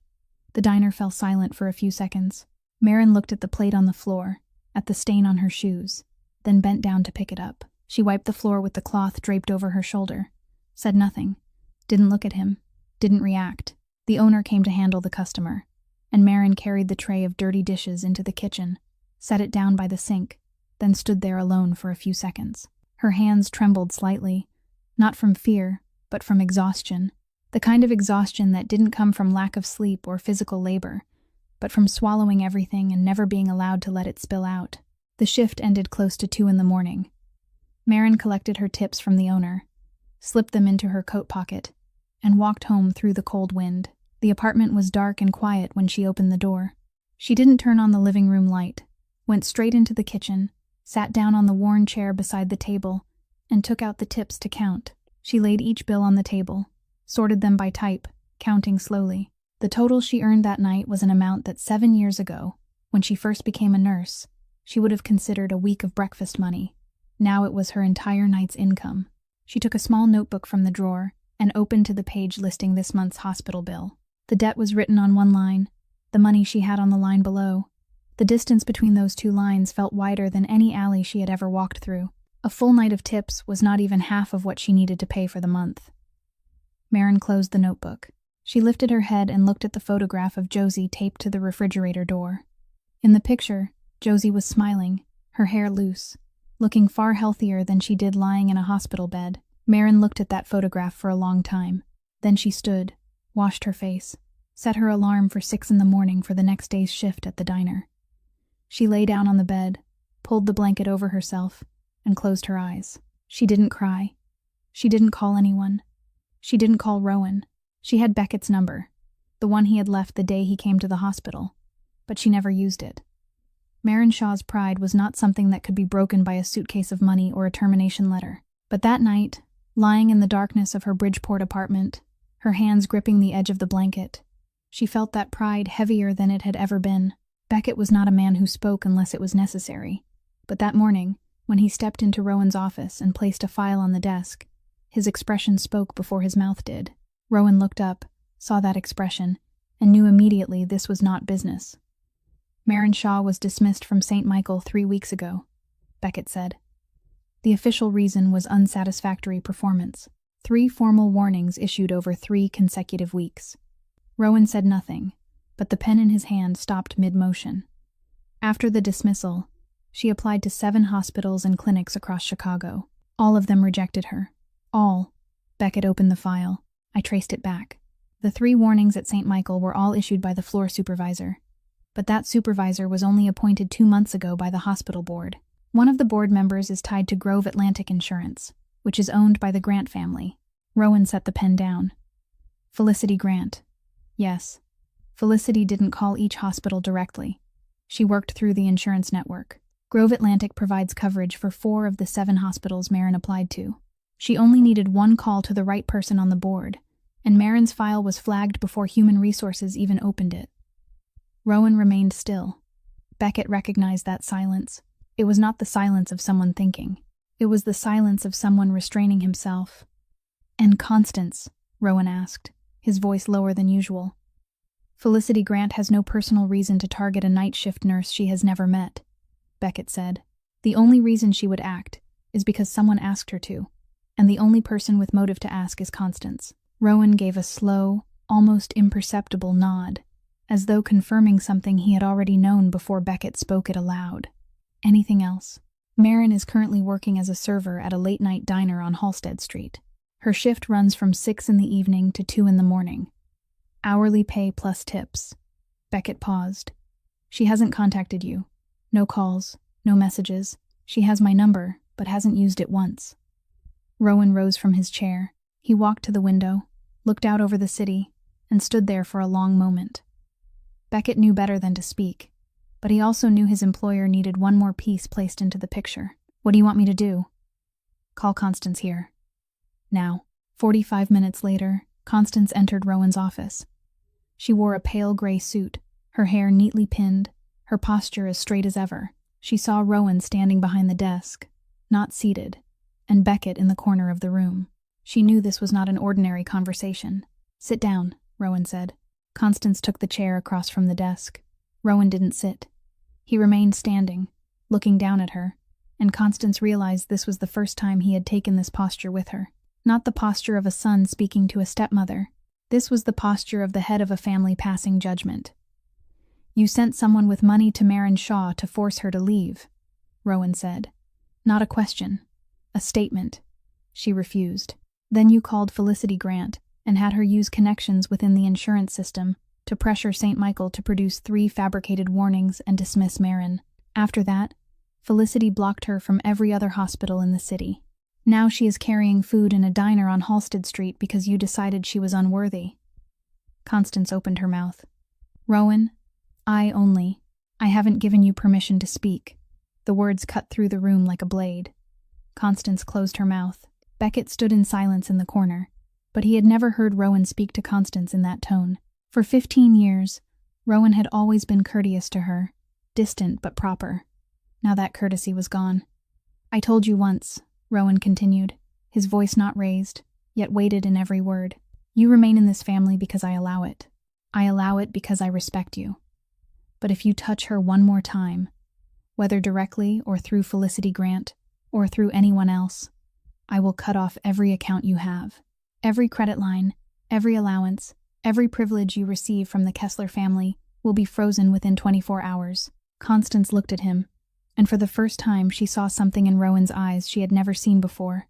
The diner fell silent for a few seconds. Marin looked at the plate on the floor, at the stain on her shoes, then bent down to pick it up. She wiped the floor with the cloth draped over her shoulder, said nothing, didn't look at him, didn't react. The owner came to handle the customer, and Marin carried the tray of dirty dishes into the kitchen, set it down by the sink, then stood there alone for a few seconds. Her hands trembled slightly, not from fear, but from exhaustion. The kind of exhaustion that didn't come from lack of sleep or physical labor, but from swallowing everything and never being allowed to let it spill out. The shift ended close to 2 in the morning. Marin collected her tips from the owner, slipped them into her coat pocket, and walked home through the cold wind. The apartment was dark and quiet when she opened the door. She didn't turn on the living room light, went straight into the kitchen, sat down on the worn chair beside the table, and took out the tips to count. She laid each bill on the table, sorted them by type, counting slowly. The total she earned that night was an amount that 7 years ago, when she first became a nurse, she would have considered a week of breakfast money. Now it was her entire night's income. She took a small notebook from the drawer and opened to the page listing this month's hospital bill. The debt was written on one line, the money she had on the line below. The distance between those 2 lines felt wider than any alley she had ever walked through. A full night of tips was not even half of what she needed to pay for the month. Marin closed the notebook. She lifted her head and looked at the photograph of Josie taped to the refrigerator door. In the picture, Josie was smiling, her hair loose, looking far healthier than she did lying in a hospital bed. Marin looked at that photograph for a long time. Then she stood, washed her face, set her alarm for 6 in the morning for the next day's shift at the diner. She lay down on the bed, pulled the blanket over herself, and closed her eyes. She didn't cry. She didn't call anyone. She didn't call Rowan. She had Beckett's number, the one he had left the day he came to the hospital, but she never used it. Marin Shaw's pride was not something that could be broken by a suitcase of money or a termination letter. But that night, lying in the darkness of her Bridgeport apartment, her hands gripping the edge of the blanket, she felt that pride heavier than it had ever been. Beckett was not a man who spoke unless it was necessary, but that morning, when he stepped into Rowan's office and placed a file on the desk, his expression spoke before his mouth did. Rowan looked up, saw that expression, and knew immediately this was not business. Marin Shaw was dismissed from St. Michael 3 weeks ago, Beckett said. The official reason was unsatisfactory performance. 3 formal warnings issued over 3 consecutive weeks. Rowan said nothing, but the pen in his hand stopped mid-motion. After the dismissal, she applied to 7 hospitals and clinics across Chicago. All of them rejected her. All. Beckett opened the file. I traced it back. The 3 warnings at St. Michael were all issued by the floor supervisor. But that supervisor was only appointed 2 months ago by the hospital board. One of the board members is tied to Grove Atlantic Insurance, which is owned by the Grant family. Rowan set the pen down. Felicity Grant. Yes. Felicity didn't call each hospital directly. She worked through the insurance network. Grove Atlantic provides coverage for 4 of the 7 hospitals Marin applied to. She only needed 1 call to the right person on the board, and Marin's file was flagged before Human Resources even opened it. Rowan remained still. Beckett recognized that silence. It was not the silence of someone thinking. It was the silence of someone restraining himself. "And Constance?" Rowan asked, his voice lower than usual. "Felicity Grant has no personal reason to target a night shift nurse she has never met," Beckett said. "The only reason she would act is because someone asked her to, and the only person with motive to ask is Constance." Rowan gave a slow, almost imperceptible nod, as though confirming something he had already known before Beckett spoke it aloud. "Anything else?" Marin is currently working as a server at a late-night diner on Halsted Street. Her shift runs from 6 in the evening to 2 in the morning. Hourly pay plus tips. Beckett paused. "She hasn't contacted you. No calls, no messages. She has my number, but hasn't used it once." Rowan rose from his chair. He walked to the window, looked out over the city, and stood there for a long moment. Beckett knew better than to speak, but he also knew his employer needed one more piece placed into the picture. "What do you want me to do?" "Call Constance here." Now. 45 minutes later, Constance entered Rowan's office. She wore a pale gray suit, her hair neatly pinned, her posture as straight as ever. She saw Rowan standing behind the desk, not seated, and Beckett in the corner of the room. She knew this was not an ordinary conversation. "Sit down," Rowan said. Constance took the chair across from the desk. Rowan didn't sit. He remained standing, looking down at her, and Constance realized this was the first time he had taken this posture with her. Not the posture of a son speaking to a stepmother. This was the posture of the head of a family passing judgment. "You sent someone with money to Marin Shaw to force her to leave," Rowan said. "Not a question. A statement." She refused. "Then you called Felicity Grant and had her use connections within the insurance system to pressure St. Michael to produce 3 fabricated warnings and dismiss Marin. After that, Felicity blocked her from every other hospital in the city. Now she is carrying food in a diner on Halsted Street because you decided she was unworthy." Constance opened her mouth. "Rowan, I haven't given you permission to speak." The words cut through the room like a blade. Constance closed her mouth. Beckett stood in silence in the corner, but he had never heard Rowan speak to Constance in that tone. For 15 years, Rowan had always been courteous to her, distant but proper. Now that courtesy was gone. "I told you once," Rowan continued, his voice not raised, yet weighted in every word. "You remain in this family because I allow it. I allow it because I respect you. But if you touch her one more time, whether directly or through Felicity Grant, or through anyone else, I will cut off every account you have. Every credit line, every allowance, every privilege you receive from the Kessler family will be frozen within 24 hours. Constance looked at him, and for the first time she saw something in Rowan's eyes she had never seen before.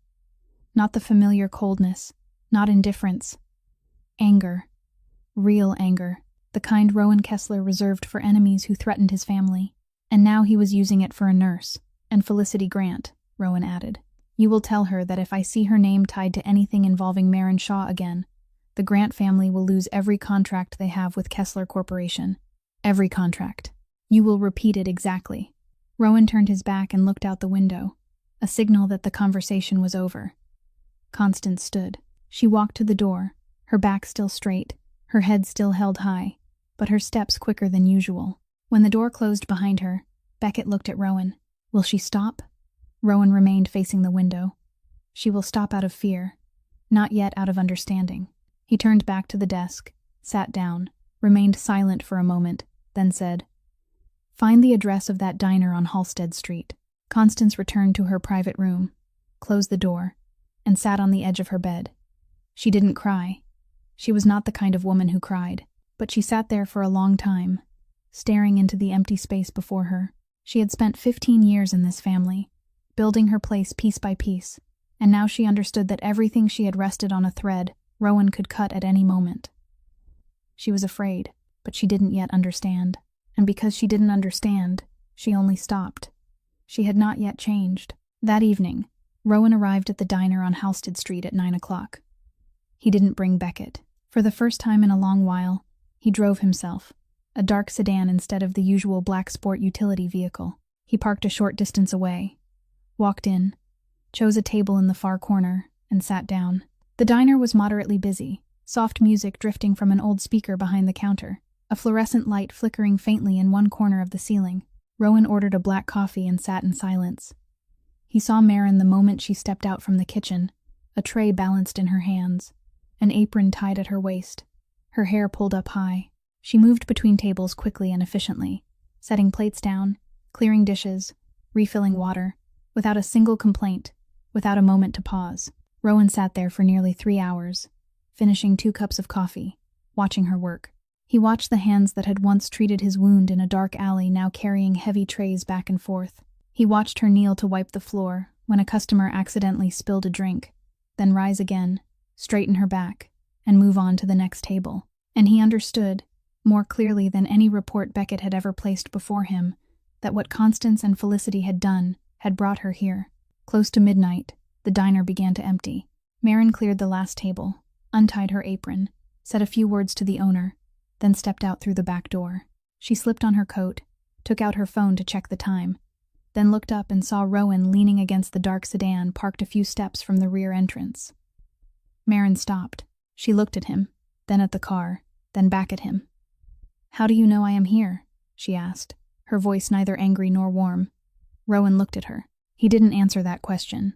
Not the familiar coldness, not indifference. Anger. Real anger. The kind Rowan Kessler reserved for enemies who threatened his family. And now he was using it for a nurse. And Felicity Grant, Rowan added. You will tell her that if I see her name tied to anything involving Marin Shaw again, the Grant family will lose every contract they have with Kessler Corporation. Every contract. You will repeat it exactly. Rowan turned his back and looked out the window, a signal that the conversation was over. Constance stood. She walked to the door, her back still straight, her head still held high, but her steps quicker than usual. When the door closed behind her, Beckett looked at Rowan. Will she stop? Rowan remained facing the window. She will stop out of fear, not yet out of understanding. He turned back to the desk, sat down, remained silent for a moment, then said, Find the address of that diner on Halsted Street. Constance returned to her private room, closed the door, and sat on the edge of her bed. She didn't cry. She was not the kind of woman who cried, but she sat there for a long time, staring into the empty space before her. She had spent 15 years in this family, building her place piece by piece, and now she understood that everything she had rested on a thread, Rowan could cut at any moment. She was afraid, but she didn't yet understand. And because she didn't understand, she only stopped. She had not yet changed. That evening, Rowan arrived at the diner on Halsted Street at 9 o'clock. He didn't bring Beckett. For the first time in a long while, he drove himself, a dark sedan instead of the usual black sport utility vehicle. He parked a short distance away, walked in, chose a table in the far corner, and sat down. The diner was moderately busy, soft music drifting from an old speaker behind the counter, a fluorescent light flickering faintly in one corner of the ceiling. Rowan ordered a black coffee and sat in silence. He saw Marin the moment she stepped out from the kitchen, a tray balanced in her hands, an apron tied at her waist, her hair pulled up high. She moved between tables quickly and efficiently, setting plates down, clearing dishes, refilling water, without a single complaint, without a moment to pause. Rowan sat there for nearly 3 hours, finishing 2 cups of coffee, watching her work. He watched the hands that had once treated his wound in a dark alley now carrying heavy trays back and forth. He watched her kneel to wipe the floor when a customer accidentally spilled a drink, then rise again, straighten her back, and move on to the next table. And he understood, more clearly than any report Beckett had ever placed before him, that what Constance and Felicity had done had brought her here. Close to midnight, the diner began to empty. Marin cleared the last table, untied her apron, said a few words to the owner, then stepped out through the back door. She slipped on her coat, took out her phone to check the time, then looked up and saw Rowan leaning against the dark sedan parked a few steps from the rear entrance. Marin stopped. She looked at him, then at the car, then back at him. How do you know I am here? She asked, her voice neither angry nor warm. Rowan looked at her. He didn't answer that question,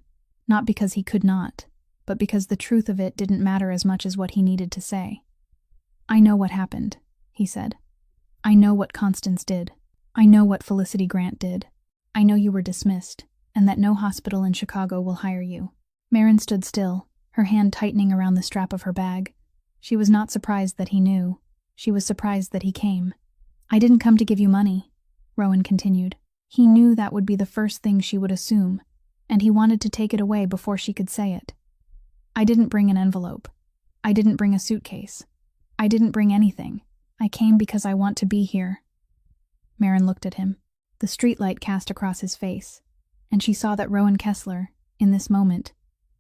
not because he could not, but because the truth of it didn't matter as much as what he needed to say. I know what happened, he said. I know what Constance did. I know what Felicity Grant did. I know you were dismissed, and that no hospital in Chicago will hire you. Marin stood still, her hand tightening around the strap of her bag. She was not surprised that he knew. She was surprised that he came. I didn't come to give you money, Rowan continued. He knew that would be the first thing she would assume, and he wanted to take it away before she could say it. I didn't bring an envelope. I didn't bring a suitcase. I didn't bring anything. I came because I want to be here. Marin looked at him. The streetlight cast across his face, and she saw that Rowan Kessler, in this moment,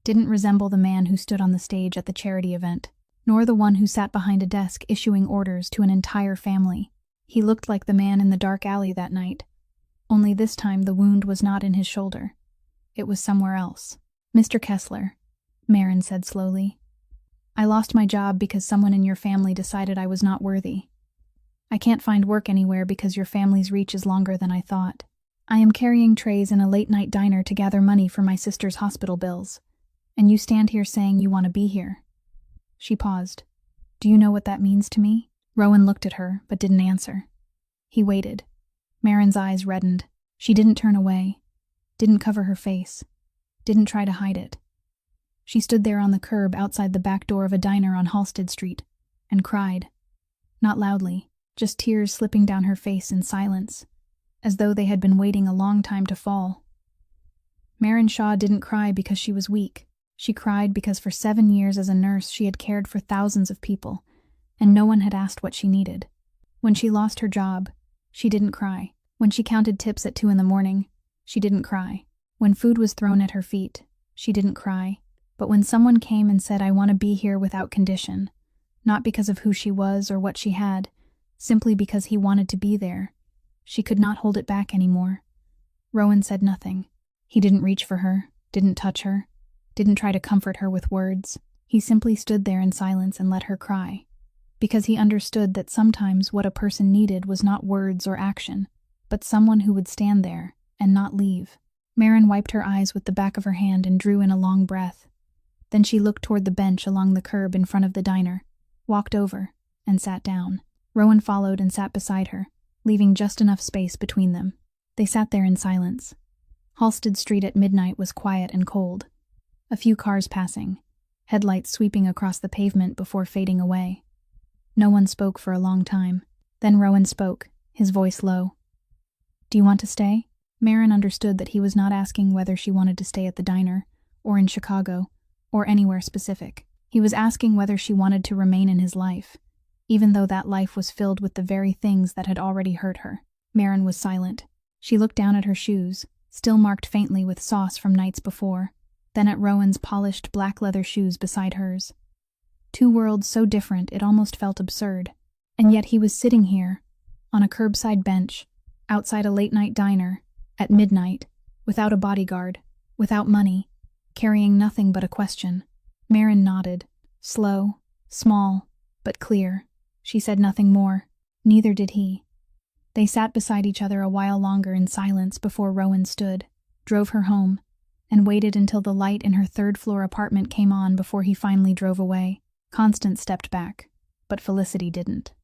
didn't resemble the man who stood on the stage at the charity event, nor the one who sat behind a desk issuing orders to an entire family. He looked like the man in the dark alley that night, only this time the wound was not in his shoulder. It was somewhere else. Mr. Kessler, Marin said slowly, I lost my job because someone in your family decided I was not worthy. I can't find work anywhere because your family's reach is longer than I thought. I am carrying trays in a late-night diner to gather money for my sister's hospital bills, and you stand here saying you want to be here. She paused. Do you know what that means to me? Rowan looked at her, but didn't answer. He waited. Marin's eyes reddened. She didn't turn away, didn't cover her face, didn't try to hide it. She stood there on the curb outside the back door of a diner on Halsted Street, and cried. Not loudly, just tears slipping down her face in silence, as though they had been waiting a long time to fall. Marin Shaw didn't cry because she was weak. She cried because for 7 years as a nurse she had cared for thousands of people, and no one had asked what she needed. When she lost her job, she didn't cry. When she counted tips at 2 a.m, she didn't cry. When food was thrown at her feet, she didn't cry. But when someone came and said, "I want to be here," without condition, not because of who she was or what she had, simply because he wanted to be there, she could not hold it back anymore. Rowan said nothing. He didn't reach for her, didn't touch her, didn't try to comfort her with words. He simply stood there in silence and let her cry, because he understood that sometimes what a person needed was not words or action, but someone who would stand there and not leave. Maren wiped her eyes with the back of her hand and drew in a long breath. Then she looked toward the bench along the curb in front of the diner, walked over, and sat down. Rowan followed and sat beside her, leaving just enough space between them. They sat there in silence. Halsted Street at midnight was quiet and cold. A few cars passing, headlights sweeping across the pavement before fading away. No one spoke for a long time. Then Rowan spoke, his voice low. "Do you want to stay?" Maren understood that he was not asking whether she wanted to stay at the diner, or in Chicago, or anywhere specific. He was asking whether she wanted to remain in his life, even though that life was filled with the very things that had already hurt her. Maren was silent. She looked down at her shoes, still marked faintly with sauce from nights before, then at Rowan's polished black leather shoes beside hers. Two worlds so different it almost felt absurd. And yet he was sitting here, on a curbside bench, outside a late-night diner, at midnight, without a bodyguard, without money, carrying nothing but a question. Maren nodded, slow, small, but clear. She said nothing more. Neither did he. They sat beside each other a while longer in silence before Rowan stood, drove her home, and waited until the light in her third-floor apartment came on before he finally drove away. Constance stepped back, but Felicity didn't.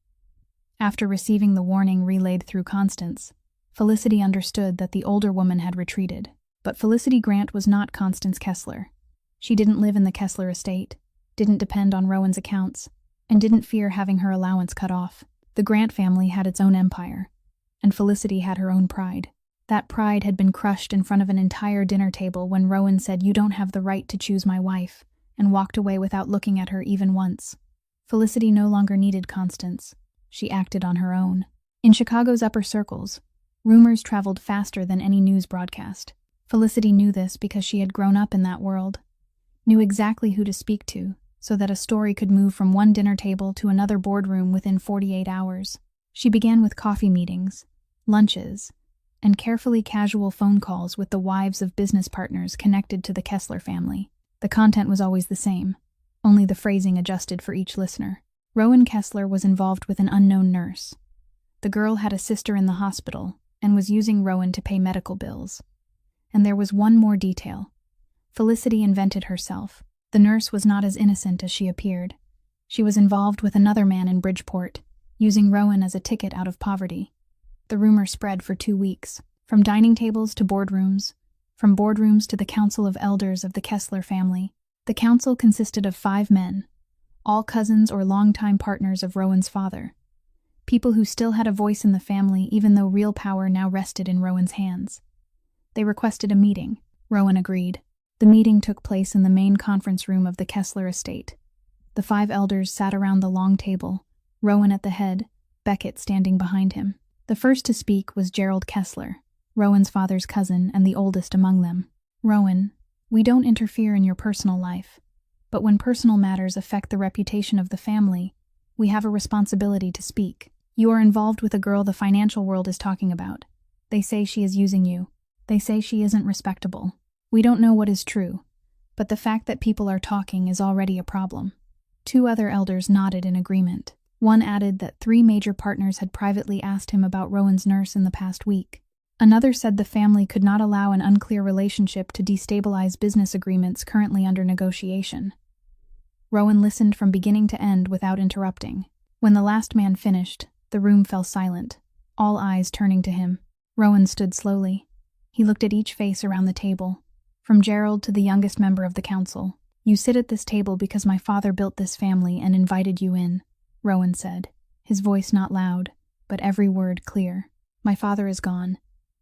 After receiving the warning relayed through Constance, Felicity understood that the older woman had retreated. But Felicity Grant was not Constance Kessler. She didn't live in the Kessler estate, didn't depend on Rowan's accounts, and didn't fear having her allowance cut off. The Grant family had its own empire, and Felicity had her own pride. That pride had been crushed in front of an entire dinner table when Rowan said, "You don't have the right to choose my wife," and walked away without looking at her even once. Felicity no longer needed Constance. She acted on her own. In Chicago's upper circles, rumors traveled faster than any news broadcast. Felicity knew this because she had grown up in that world, knew exactly who to speak to, so that a story could move from one dinner table to another boardroom within 48 hours. She began with coffee meetings, lunches, and carefully casual phone calls with the wives of business partners connected to the Kessler family. The content was always the same, only the phrasing adjusted for each listener. Rowan Kessler was involved with an unknown nurse. The girl had a sister in the hospital and was using Rowan to pay medical bills. And there was one more detail. Felicity invented herself. The nurse was not as innocent as she appeared. She was involved with another man in Bridgeport, using Rowan as a ticket out of poverty. The rumor spread for 2 weeks, from dining tables to boardrooms, from boardrooms to the Council of Elders of the Kessler family. The council consisted of 5 men, all cousins or longtime partners of Rowan's father. People who still had a voice in the family even though real power now rested in Rowan's hands. They requested a meeting. Rowan agreed. The meeting took place in the main conference room of the Kessler estate. The 5 elders sat around the long table, Rowan at the head, Beckett standing behind him. The first to speak was Gerald Kessler, Rowan's father's cousin and the oldest among them. "Rowan, we don't interfere in your personal life, but when personal matters affect the reputation of the family, we have a responsibility to speak. You are involved with a girl the financial world is talking about. They say she is using you. They say she isn't respectable. We don't know what is true, but the fact that people are talking is already a problem." 2 other elders nodded in agreement. One added that 3 major partners had privately asked him about Rowan's nurse in the past week. Another said the family could not allow an unclear relationship to destabilize business agreements currently under negotiation. Rowan listened from beginning to end without interrupting. When the last man finished, the room fell silent, all eyes turning to him. Rowan stood slowly. He looked at each face around the table, from Gerald to the youngest member of the council. "You sit at this table because my father built this family and invited you in," Rowan said, his voice not loud, but every word clear. "My father is gone,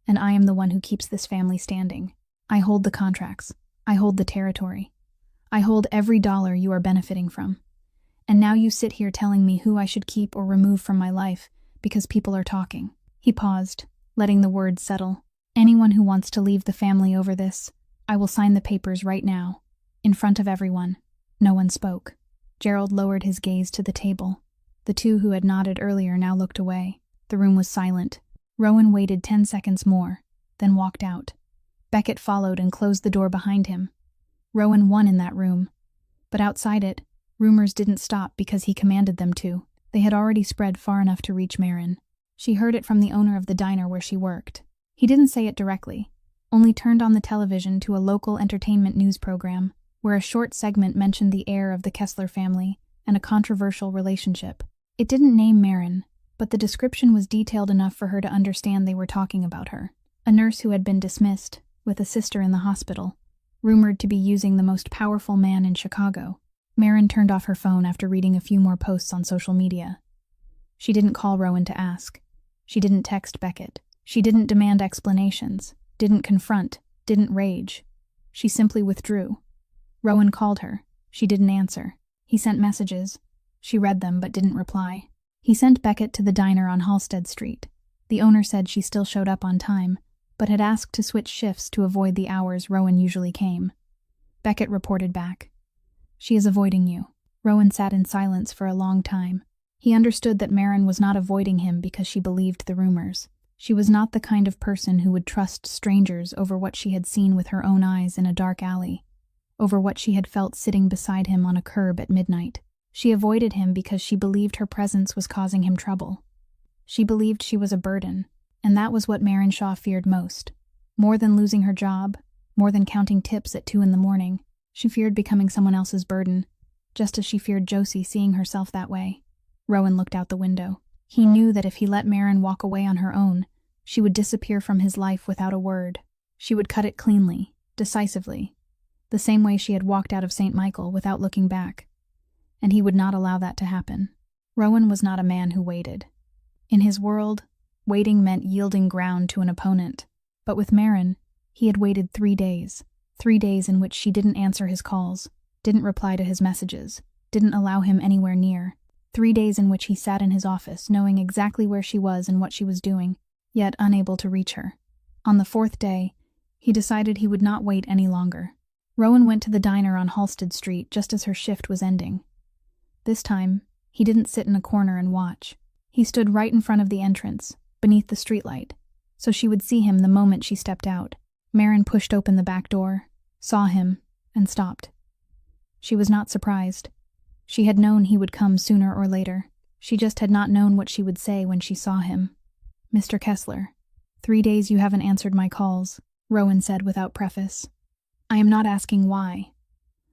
and I am the one who keeps this family standing. I hold the contracts. I hold the territory. I hold every dollar you are benefiting from. And now you sit here telling me who I should keep or remove from my life because people are talking." He paused, letting the words settle. "Anyone who wants to leave the family over this, I will sign the papers right now, in front of everyone." No one spoke. Gerald lowered his gaze to the table. The two who had nodded earlier now looked away. The room was silent. Rowan waited 10 seconds more, then walked out. Beckett followed and closed the door behind him. Rowan won in that room. But outside it, rumors didn't stop because he commanded them to. They had already spread far enough to reach Marin. She heard it from the owner of the diner where she worked. He didn't say it directly, only turned on the television to a local entertainment news program, where a short segment mentioned the heir of the Kessler family and a controversial relationship. It didn't name Marin, but the description was detailed enough for her to understand they were talking about her. A nurse who had been dismissed, with a sister in the hospital, rumored to be using the most powerful man in Chicago. Marin turned off her phone after reading a few more posts on social media. She didn't call Rowan to ask. She didn't text Beckett. She didn't demand explanations, didn't confront, didn't rage. She simply withdrew. Rowan called her. She didn't answer. He sent messages. She read them but didn't reply. He sent Beckett to the diner on Halsted Street. The owner said she still showed up on time, but had asked to switch shifts to avoid the hours Rowan usually came. Beckett reported back. "She is avoiding you." Rowan sat in silence for a long time. He understood that Marin was not avoiding him because she believed the rumors. She was not the kind of person who would trust strangers over what she had seen with her own eyes in a dark alley, over what she had felt sitting beside him on a curb at midnight. She avoided him because she believed her presence was causing him trouble. She believed she was a burden, and that was what Marin Shaw feared most. More than losing her job, more than counting tips at 2 a.m, she feared becoming someone else's burden, just as she feared Josie seeing herself that way. Rowan looked out the window. He knew that if he let Marin walk away on her own, she would disappear from his life without a word. She would cut it cleanly, decisively, the same way she had walked out of St. Michael without looking back. And he would not allow that to happen. Rowan was not a man who waited. In his world, waiting meant yielding ground to an opponent. But with Marin, he had waited 3 days. 3 days in which she didn't answer his calls, didn't reply to his messages, didn't allow him anywhere near. 3 days in which he sat in his office, knowing exactly where she was and what she was doing, yet unable to reach her. On the 4th day, he decided he would not wait any longer. Rowan went to the diner on Halsted Street just as her shift was ending. This time, he didn't sit in a corner and watch. He stood right in front of the entrance, beneath the streetlight, so she would see him the moment she stepped out. Marin pushed open the back door, saw him, and stopped. She was not surprised. She had known he would come sooner or later. She just had not known what she would say when she saw him. "Mr. Kessler, 3 days you haven't answered my calls," Rowan said without preface. "I am not asking why.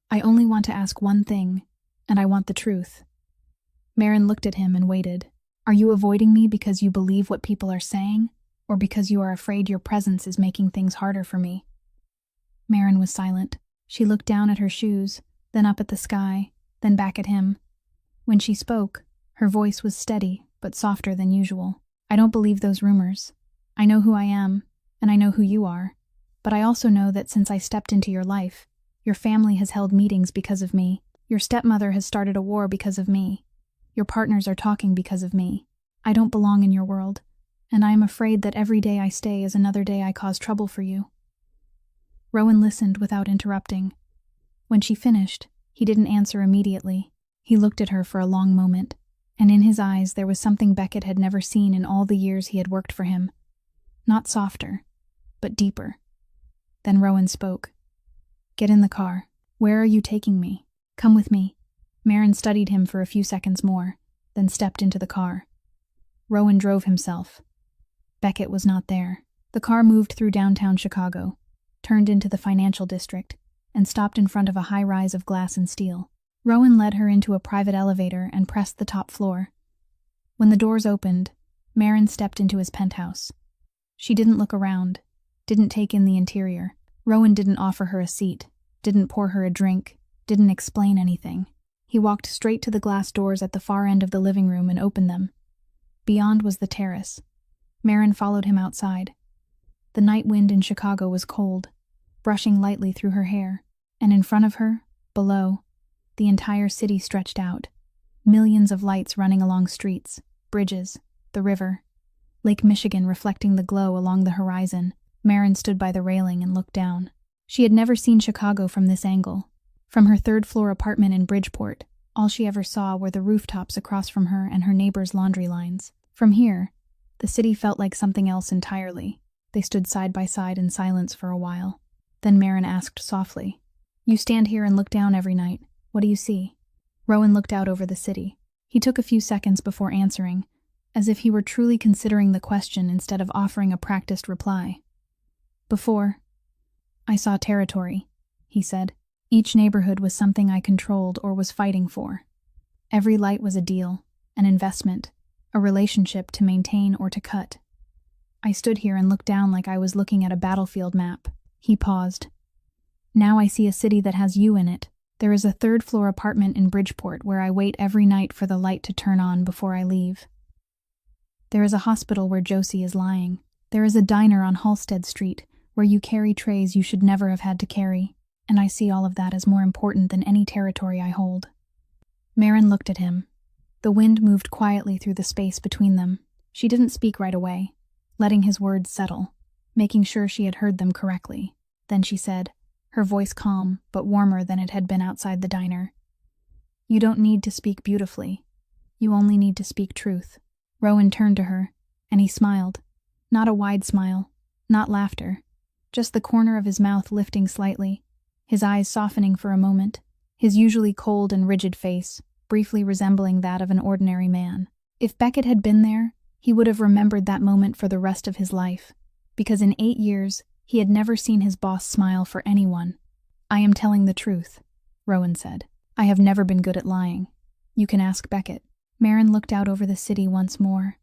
I only want to ask one thing, and I want the truth." Marin looked at him and waited. "Are you avoiding me because you believe what people are saying, or because you are afraid your presence is making things harder for me?" Marin was silent. She looked down at her shoes, then up at the sky, then back at him. When she spoke, her voice was steady, but softer than usual. "I don't believe those rumors. I know who I am, and I know who you are. But I also know that since I stepped into your life, your family has held meetings because of me. Your stepmother has started a war because of me. Your partners are talking because of me. I don't belong in your world, and I am afraid that every day I stay is another day I cause trouble for you." Rowan listened without interrupting. When she finished, he didn't answer immediately. He looked at her for a long moment, and in his eyes there was something Beckett had never seen in all the years he had worked for him. Not softer, but deeper. Then Rowan spoke. "Get in the car. Where are you taking me? Come with me." Marin studied him for a few seconds more, then stepped into the car. Rowan drove himself. Beckett was not there. The car moved through downtown Chicago, turned into the financial district, and stopped in front of a high-rise of glass and steel. Rowan led her into a private elevator and pressed the top floor. When the doors opened, Marin stepped into his penthouse. She didn't look around, didn't take in the interior. Rowan didn't offer her a seat, didn't pour her a drink, didn't explain anything. He walked straight to the glass doors at the far end of the living room and opened them. Beyond was the terrace. Marin followed him outside. The night wind in Chicago was cold, brushing lightly through her hair, and in front of her, below, the entire city stretched out. Millions of lights running along streets, bridges, the river. Lake Michigan reflecting the glow along the horizon. Maren stood by the railing and looked down. She had never seen Chicago from this angle. From her third-floor apartment in Bridgeport, all she ever saw were the rooftops across from her and her neighbors' laundry lines. From here, the city felt like something else entirely. They stood side by side in silence for a while. Then Maren asked softly, "You stand here and look down every night. What do you see?" Rowan looked out over the city. He took a few seconds before answering, as if he were truly considering the question instead of offering a practiced reply. "Before, I saw territory," he said. "Each neighborhood was something I controlled or was fighting for. Every light was a deal, an investment, a relationship to maintain or to cut. I stood here and looked down like I was looking at a battlefield map." He paused. "Now I see a city that has you in it. There is a third-floor apartment in Bridgeport where I wait every night for the light to turn on before I leave. There is a hospital where Josie is lying. There is a diner on Halsted Street where you carry trays you should never have had to carry, and I see all of that as more important than any territory I hold." Maren looked at him. The wind moved quietly through the space between them. She didn't speak right away, letting his words settle, making sure she had heard them correctly. Then she said, her voice calm but warmer than it had been outside the diner, "You don't need to speak beautifully. You only need to speak truth." Rowan turned to her, and he smiled. Not a wide smile, not laughter, just the corner of his mouth lifting slightly, his eyes softening for a moment, his usually cold and rigid face briefly resembling that of an ordinary man. If Beckett had been there, he would have remembered that moment for the rest of his life, because in 8 years, he had never seen his boss smile for anyone. "I am telling the truth," Rowan said. "I have never been good at lying. You can ask Beckett." Maren looked out over the city once more.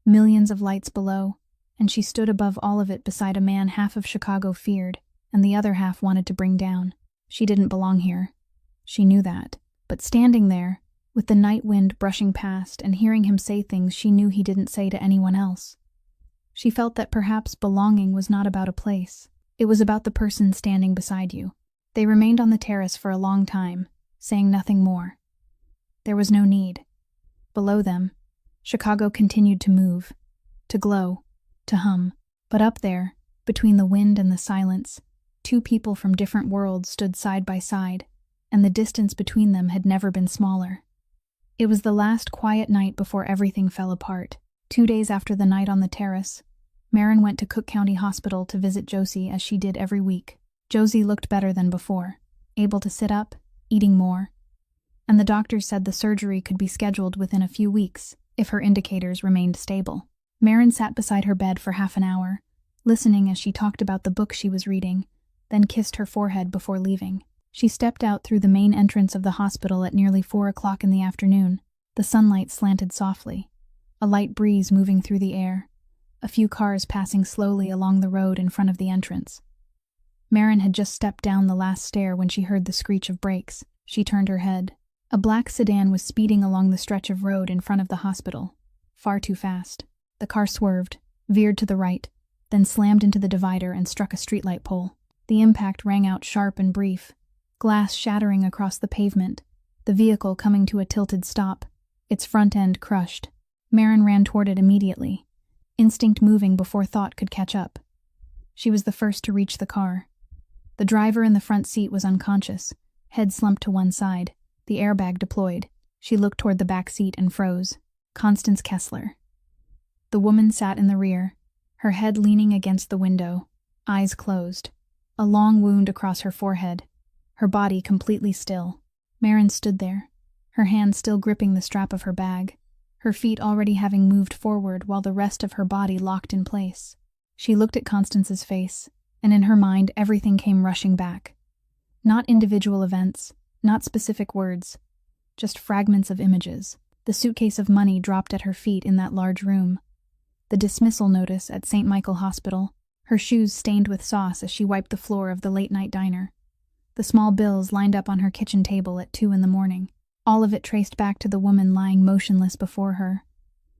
Millions of lights below, and she stood above all of it beside a man half of Chicago feared, and the other half wanted to bring down. She didn't belong here. She knew that. But standing there, with the night wind brushing past and hearing him say things she knew he didn't say to anyone else, she felt that perhaps belonging was not about a place. It was about the person standing beside you. They remained on the terrace for a long time, saying nothing more. There was no need. Below them, Chicago continued to move, to glow, to hum. But up there, between the wind and the silence, two people from different worlds stood side by side, and the distance between them had never been smaller. It was the last quiet night before everything fell apart. 2 days after the night on the terrace, Maren went to Cook County Hospital to visit Josie as she did every week. Josie looked better than before, able to sit up, eating more, and the doctors said the surgery could be scheduled within a few weeks if her indicators remained stable. Maren sat beside her bed for half an hour, listening as she talked about the book she was reading, then kissed her forehead before leaving. She stepped out through the main entrance of the hospital at nearly 4 o'clock in the afternoon. The sunlight slanted softly, a light breeze moving through the air, a few cars passing slowly along the road in front of the entrance. Maren had just stepped down the last stair when she heard the screech of brakes. She turned her head. A black sedan was speeding along the stretch of road in front of the hospital, far too fast. The car swerved, veered to the right, then slammed into the divider and struck a streetlight pole. The impact rang out sharp and brief, glass shattering across the pavement, the vehicle coming to a tilted stop, its front end crushed. Maren ran toward it immediately, instinct moving before thought could catch up. She was the first to reach the car. The driver in the front seat was unconscious, head slumped to one side, the airbag deployed. She looked toward the back seat and froze. Constance Kessler. The woman sat in the rear, her head leaning against the window, eyes closed, a long wound across her forehead, her body completely still. Maren stood there, her hand still gripping the strap of her bag, her feet already having moved forward while the rest of her body locked in place. She looked at Constance's face, and in her mind everything came rushing back. Not individual events, not specific words, just fragments of images. The suitcase of money dropped at her feet in that large room. The dismissal notice at St. Michael Hospital, her shoes stained with sauce as she wiped the floor of the late-night diner. The small bills lined up on her kitchen table at 2 a.m, all of it traced back to the woman lying motionless before her.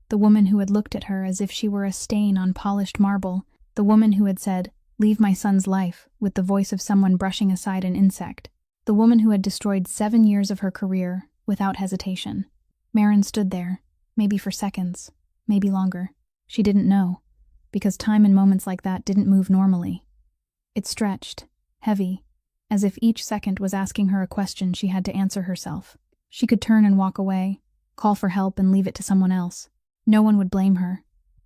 The woman who had looked at her as if she were a stain on polished marble, the woman who had said, "Leave my son's life," with the voice of someone brushing aside an insect. The woman who had destroyed 7 years of her career, without hesitation. Marin stood there, maybe for seconds, maybe longer. She didn't know, because time in moments like that didn't move normally. It stretched, heavy, as if each second was asking her a question she had to answer herself. She could turn and walk away, call for help and leave it to someone else. No one would blame her.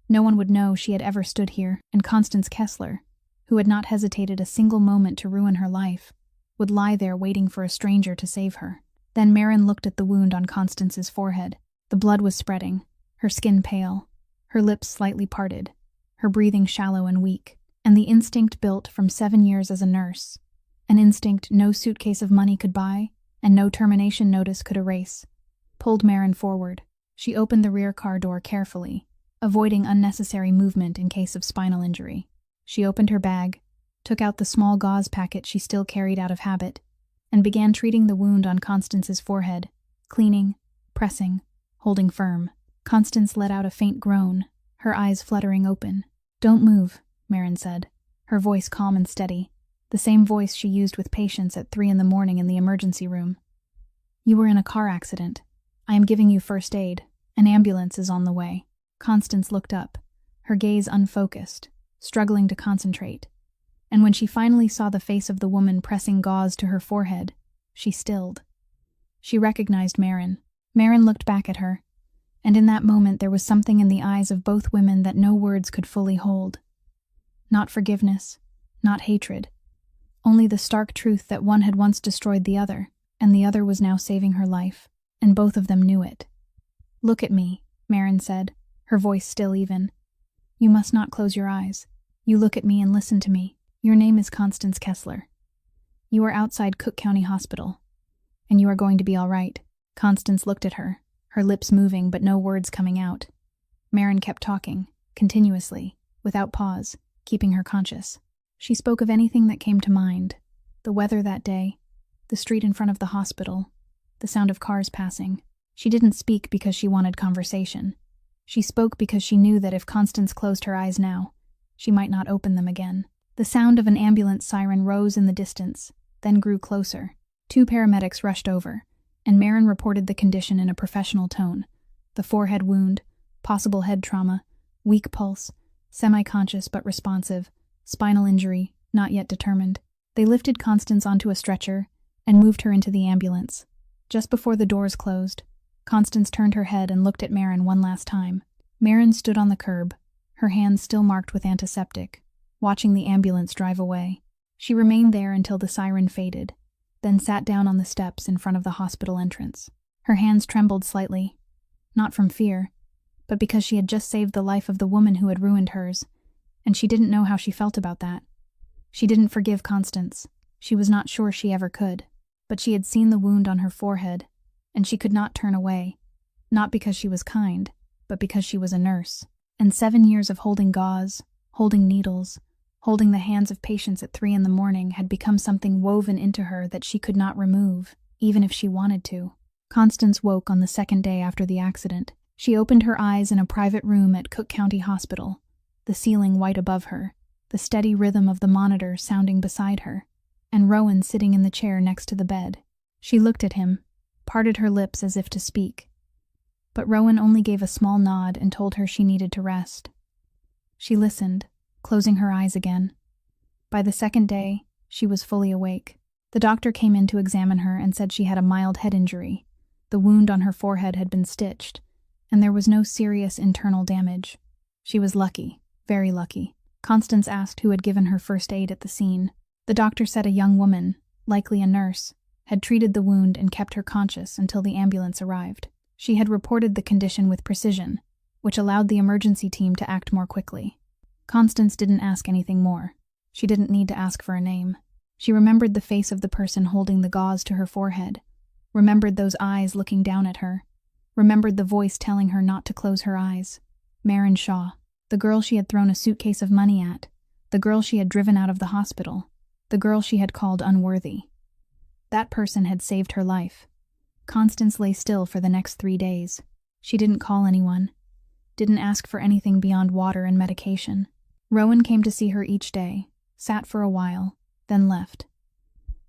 No one would know she had ever stood here, and Constance Kessler, who had not hesitated a single moment to ruin her life, would lie there waiting for a stranger to save her. Then Marin looked at the wound on Constance's forehead. The blood was spreading, her skin pale, her lips slightly parted, her breathing shallow and weak, and the instinct built from 7 years as a nurse, an instinct no suitcase of money could buy and no termination notice could erase, pulled Marin forward. She opened the rear car door carefully, avoiding unnecessary movement in case of spinal injury. She opened her bag, took out the small gauze packet she still carried out of habit, and began treating the wound on Constance's forehead, cleaning, pressing, holding firm. Constance let out a faint groan, her eyes fluttering open. "Don't move," Marin said, her voice calm and steady, the same voice she used with patients at 3 a.m. in the emergency room. "You were in a car accident. I am giving you first aid. An ambulance is on the way." Constance looked up, her gaze unfocused, struggling to concentrate. And when she finally saw the face of the woman pressing gauze to her forehead, she stilled. She recognized Marin. Marin looked back at her, and in that moment there was something in the eyes of both women that no words could fully hold. Not forgiveness, not hatred, only the stark truth that one had once destroyed the other, and the other was now saving her life, and both of them knew it. "Look at me," Marin said, her voice still even. "You must not close your eyes. You look at me and listen to me. Your name is Constance Kessler. You are outside Cook County Hospital, and you are going to be all right." Constance looked at her, her lips moving but no words coming out. Marin kept talking, continuously, without pause, keeping her conscious. She spoke of anything that came to mind: the weather that day, the street in front of the hospital, the sound of cars passing. She didn't speak because she wanted conversation. She spoke because she knew that if Constance closed her eyes now, she might not open them again. The sound of an ambulance siren rose in the distance, then grew closer. 2 paramedics rushed over, and Marin reported the condition in a professional tone: the forehead wound, possible head trauma, weak pulse, semi-conscious but responsive, spinal injury, not yet determined. They lifted Constance onto a stretcher and moved her into the ambulance. Just before the doors closed, Constance turned her head and looked at Marin one last time. Marin stood on the curb, her hands still marked with antiseptic, watching the ambulance drive away. She remained there until the siren faded, then sat down on the steps in front of the hospital entrance. Her hands trembled slightly, not from fear, but because she had just saved the life of the woman who had ruined hers, and she didn't know how she felt about that. She didn't forgive Constance. She was not sure she ever could. But she had seen the wound on her forehead, and she could not turn away, not because she was kind, but because she was a nurse. And 7 years of holding gauze, holding needles, holding the hands of patients at 3 a.m. had become something woven into her that she could not remove, even if she wanted to. Constance woke on the 2nd day after the accident. She opened her eyes in a private room at Cook County Hospital, the ceiling white above her, the steady rhythm of the monitor sounding beside her, and Rowan sitting in the chair next to the bed. She looked at him, parted her lips as if to speak, but Rowan only gave a small nod and told her she needed to rest. She listened, closing her eyes again. By the 2nd day, she was fully awake. The doctor came in to examine her and said she had a mild head injury. The wound on her forehead had been stitched, and there was no serious internal damage. She was lucky, very lucky. Constance asked who had given her first aid at the scene. The doctor said a young woman, likely a nurse, had treated the wound and kept her conscious until the ambulance arrived. She had reported the condition with precision, which allowed the emergency team to act more quickly. Constance didn't ask anything more. She didn't need to ask for a name. She remembered the face of the person holding the gauze to her forehead, remembered those eyes looking down at her, remembered the voice telling her not to close her eyes. Marin Shaw, the girl she had thrown a suitcase of money at, the girl she had driven out of the hospital, the girl she had called unworthy. That person had saved her life. Constance lay still for the next 3 days. She didn't call anyone, didn't ask for anything beyond water and medication. Rowan came to see her each day, sat for a while, then left.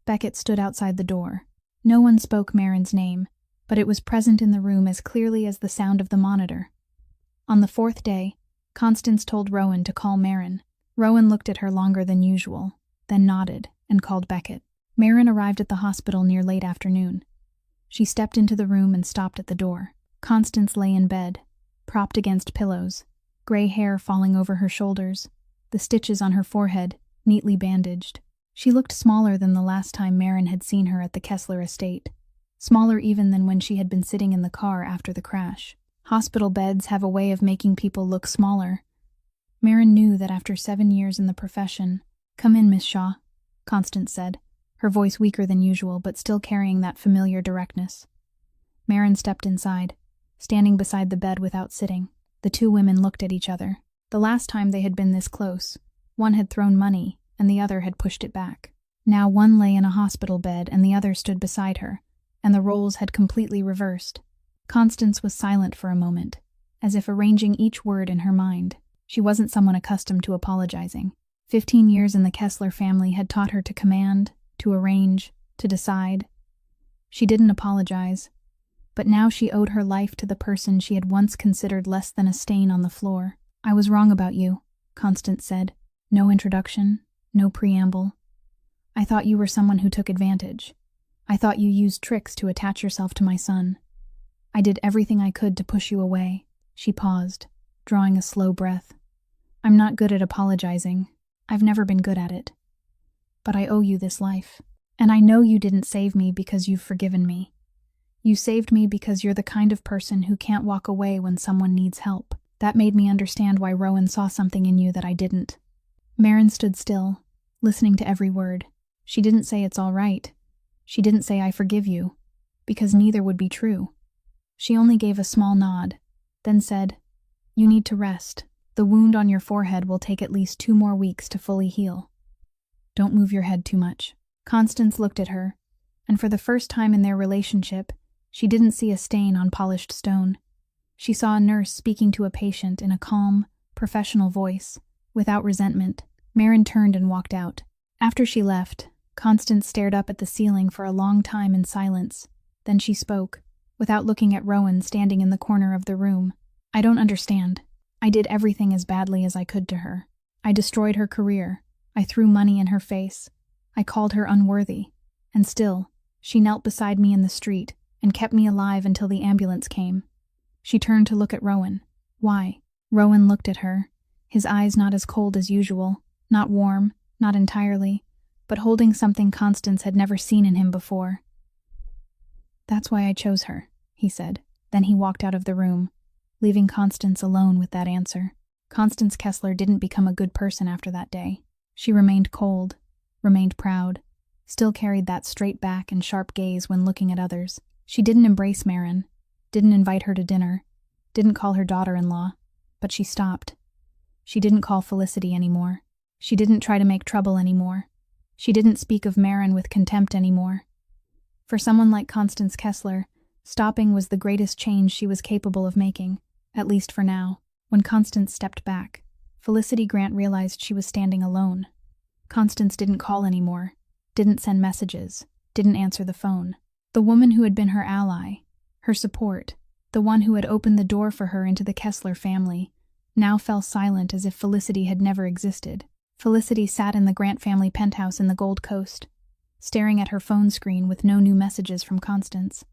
Beckett stood outside the door. No one spoke Marin's name, but it was present in the room as clearly as the sound of the monitor. On the fourth day, Constance told Rowan to call Marin. Rowan looked at her longer than usual, then nodded and called Beckett. Marin arrived at the hospital near late afternoon. She stepped into the room and stopped at the door. Constance lay in bed, propped against pillows, gray hair falling over her shoulders, the stitches on her forehead neatly bandaged. She looked smaller than the last time Marin had seen her at the Kessler estate, smaller even than when she had been sitting in the car after the crash. Hospital beds have a way of making people look smaller. Marin knew that after 7 years in the profession. "Come in, Miss Shaw," Constance said, her voice weaker than usual but still carrying that familiar directness. Marin stepped inside, standing beside the bed without sitting. The two women looked at each other. The last time they had been this close, one had thrown money and the other had pushed it back. Now one lay in a hospital bed and the other stood beside her, and the roles had completely reversed. Constance was silent for a moment, as if arranging each word in her mind. She wasn't someone accustomed to apologizing. 15 years in the Kessler family had taught her to command, to arrange, to decide. She didn't apologize, but now she owed her life to the person she had once considered less than a stain on the floor. "I was wrong about you," Constance said. No introduction, no preamble. "I thought you were someone who took advantage. I thought you used tricks to attach yourself to my son. I did everything I could to push you away." She paused, drawing a slow breath. "I'm not good at apologizing. I've never been good at it. But I owe you this life. And I know you didn't save me because you've forgiven me. You saved me because you're the kind of person who can't walk away when someone needs help. That made me understand why Rowan saw something in you that I didn't." Marin stood still, listening to every word. She didn't say it's all right. She didn't say I forgive you, because neither would be true. She only gave a small nod, then said, "You need to rest. The wound on your forehead will take at least 2 more weeks to fully heal. Don't move your head too much." Constance looked at her, and for the first time in their relationship, she didn't see a stain on polished stone. She saw a nurse speaking to a patient in a calm, professional voice, without resentment. Marin turned and walked out. After she left, Constance stared up at the ceiling for a long time in silence. Then she spoke, without looking at Rowan standing in the corner of the room. "I don't understand. I did everything as badly as I could to her. I destroyed her career. I threw money in her face. I called her unworthy. And still, she knelt beside me in the street and kept me alive until the ambulance came." She turned to look at Rowan. "Why?" Rowan looked at her, his eyes not as cold as usual, not warm, not entirely, but holding something Constance had never seen in him before. "That's why I chose her," he said. Then he walked out of the room, leaving Constance alone with that answer. Constance Kessler didn't become a good person after that day. She remained cold, remained proud, still carried that straight back and sharp gaze when looking at others. She didn't embrace Marin, didn't invite her to dinner, didn't call her daughter-in-law, but she stopped. She didn't call Felicity anymore. She didn't try to make trouble anymore. She didn't speak of Marin with contempt anymore. For someone like Constance Kessler, stopping was the greatest change she was capable of making, at least for now. When Constance stepped back, Felicity Grant realized she was standing alone. Constance didn't call anymore, didn't send messages, didn't answer the phone. The woman who had been her ally, her support, the one who had opened the door for her into the Kessler family, now fell silent as if Felicity had never existed. Felicity sat in the Grant family penthouse in the Gold Coast, staring at her phone screen with no new messages from Constance,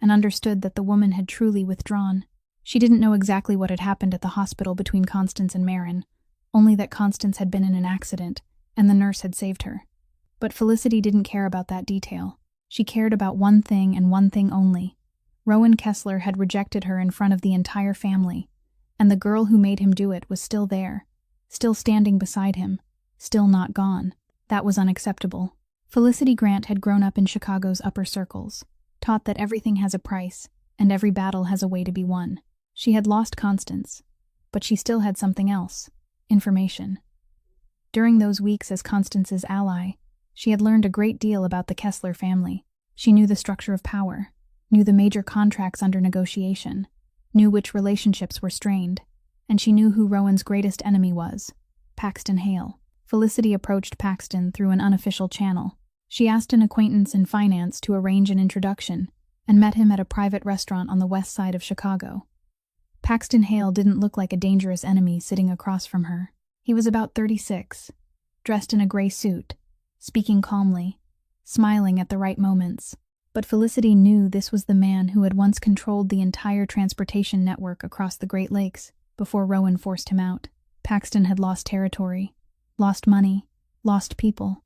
and understood that the woman had truly withdrawn. She didn't know exactly what had happened at the hospital between Constance and Marin, only that Constance had been in an accident, and the nurse had saved her. But Felicity didn't care about that detail. She cared about one thing and one thing only. Rowan Kessler had rejected her in front of the entire family, and the girl who made him do it was still there, still standing beside him, still not gone. That was unacceptable. Felicity Grant had grown up in Chicago's upper circles, taught that everything has a price, and every battle has a way to be won. She had lost Constance, but she still had something else: information. During those weeks as Constance's ally, she had learned a great deal about the Kessler family. She knew the structure of power, knew the major contracts under negotiation, knew which relationships were strained, and she knew who Rowan's greatest enemy was: Paxton Hale. Felicity approached Paxton through an unofficial channel. She asked an acquaintance in finance to arrange an introduction, and met him at a private restaurant on the west side of Chicago. Paxton Hale didn't look like a dangerous enemy sitting across from her. He was about 36, dressed in a gray suit, speaking calmly, smiling at the right moments. But Felicity knew this was the man who had once controlled the entire transportation network across the Great Lakes before Rowan forced him out. Paxton had lost territory, lost money, lost people,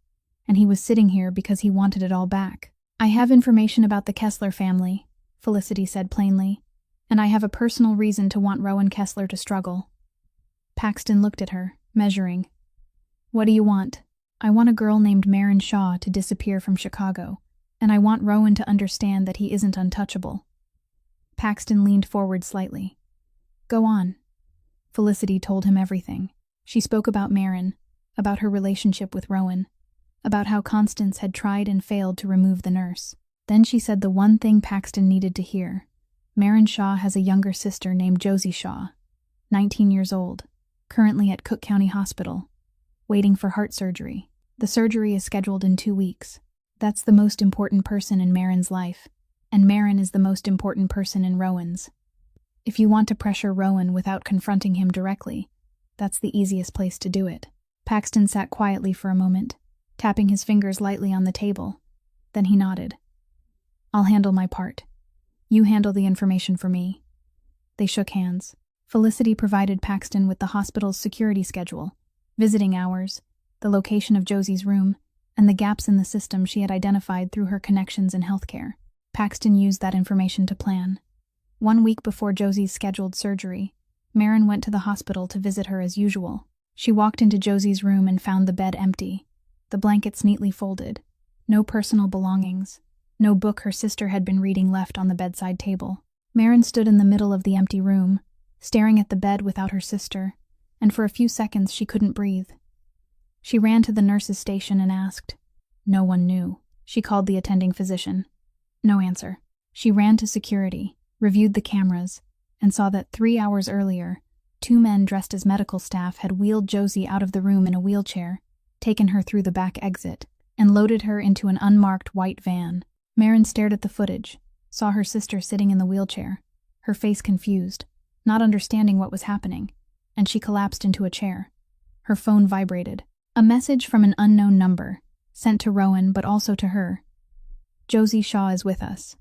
and he was sitting here because he wanted it all back. "I have information about the Kessler family," Felicity said plainly, "and I have a personal reason to want Rowan Kessler to struggle." Paxton looked at her, measuring. "What do you want?" "I want a girl named Marin Shaw to disappear from Chicago, and I want Rowan to understand that he isn't untouchable." Paxton leaned forward slightly. "Go on." Felicity told him everything. She spoke about Marin, about her relationship with Rowan, about how Constance had tried and failed to remove the nurse. Then she said the one thing Paxton needed to hear. Marin Shaw has a younger sister named Josie Shaw, 19 years old, currently at Cook County Hospital, waiting for heart surgery. The surgery is scheduled in 2 weeks. That's the most important person in Marin's life, and Marin is the most important person in Rowan's. If you want to pressure Rowan without confronting him directly, that's the easiest place to do it. Paxton sat quietly for a moment, tapping his fingers lightly on the table. Then he nodded. "I'll handle my part. You handle the information for me." They shook hands. Felicity provided Paxton with the hospital's security schedule, visiting hours, the location of Josie's room, and the gaps in the system she had identified through her connections in healthcare. Paxton used that information to plan. 1 week before Josie's scheduled surgery, Marin went to the hospital to visit her as usual. She walked into Josie's room and found the bed empty, the blankets neatly folded, no personal belongings, no book her sister had been reading left on the bedside table. Marin stood in the middle of the empty room, staring at the bed without her sister, and for a few seconds she couldn't breathe. She ran to the nurse's station and asked. No one knew. She called the attending physician. No answer. She ran to security, reviewed the cameras, and saw that 3 hours earlier, 2 men dressed as medical staff had wheeled Josie out of the room in a wheelchair, taken her through the back exit, and loaded her into an unmarked white van. Marin stared at the footage, saw her sister sitting in the wheelchair, her face confused, not understanding what was happening, and she collapsed into a chair. Her phone vibrated. A message from an unknown number, sent to Rowan but also to her. "Josie Shaw is with us.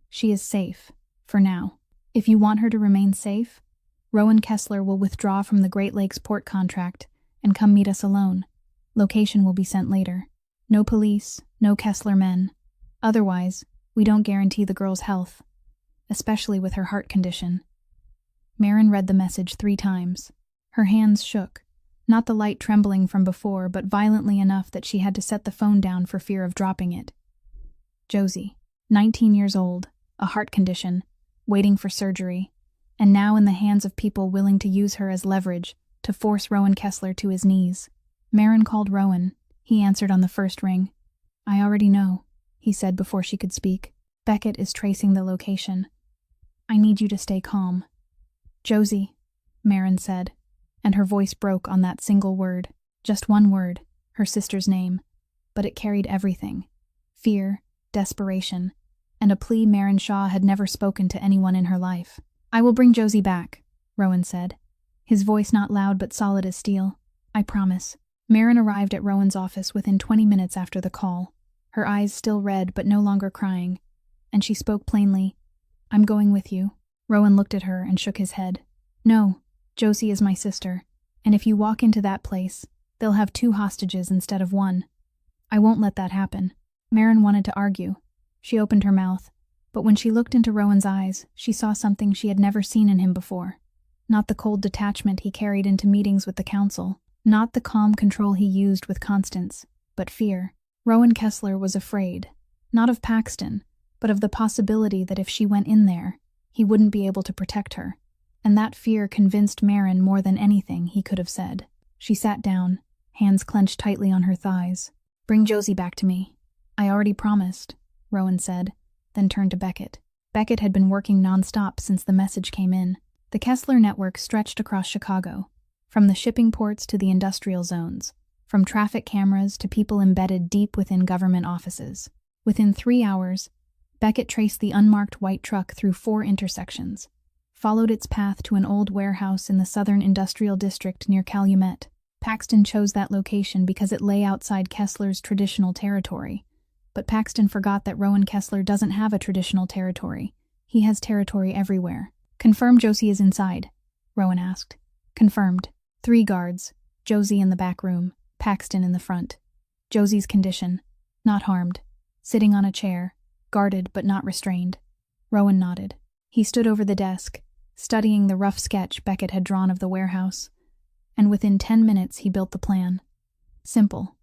She is safe, for now. If you want her to remain safe, Rowan Kessler will withdraw from the Great Lakes port contract and come meet us alone. Location will be sent later. No police, no Kessler men. Otherwise, we don't guarantee the girl's health, especially with her heart condition." Marin read the message 3 times. Her hands shook, not the light trembling from before, but violently enough that she had to set the phone down for fear of dropping it. Josie, 19 years old, a heart condition, waiting for surgery, and now in the hands of people willing to use her as leverage to force Rowan Kessler to his knees. Marin called Rowan. He answered on the first ring. "I already know," he said before she could speak. "Beckett is tracing the location. I need you to stay calm." "Josie," Marin said, and her voice broke on that single word. Just one word, her sister's name, but it carried everything. Fear, desperation, and a plea Marin Shaw had never spoken to anyone in her life. "I will bring Josie back," Rowan said, his voice not loud but solid as steel. "I promise." Marin arrived at Rowan's office within 20 minutes after the call, her eyes still red but no longer crying, and she spoke plainly. "I'm going with you." Rowan looked at her and shook his head. "No, Josie is my sister, and if you walk into that place, they'll have 2 hostages instead of 1. I won't let that happen." Marin wanted to argue. She opened her mouth, but when she looked into Rowan's eyes, she saw something she had never seen in him before. Not the cold detachment he carried into meetings with the council, not the calm control he used with Constance, but fear. Rowan Kessler was afraid, not of Paxton, but of the possibility that if she went in there, he wouldn't be able to protect her. And that fear convinced Marin more than anything he could have said. She sat down, hands clenched tightly on her thighs. "Bring Josie back to me." "I already promised," Rowan said, then turned to Beckett. Beckett had been working nonstop since the message came in. The Kessler network stretched across Chicago, from the shipping ports to the industrial zones, from traffic cameras to people embedded deep within government offices. Within 3 hours, Beckett traced the unmarked white truck through 4 intersections, followed its path to an old warehouse in the southern industrial district near Calumet. Paxton chose that location because it lay outside Kessler's traditional territory. But Paxton forgot that Rowan Kessler doesn't have a traditional territory. He has territory everywhere. "Confirm Josie is inside," Rowan asked. "Confirmed." 3 guards, Josie in the back room, Paxton in the front. Josie's condition: not harmed, sitting on a chair, guarded but not restrained. Rowan nodded. He stood over the desk, studying the rough sketch Beckett had drawn of the warehouse, and within 10 minutes he built the plan. Simple.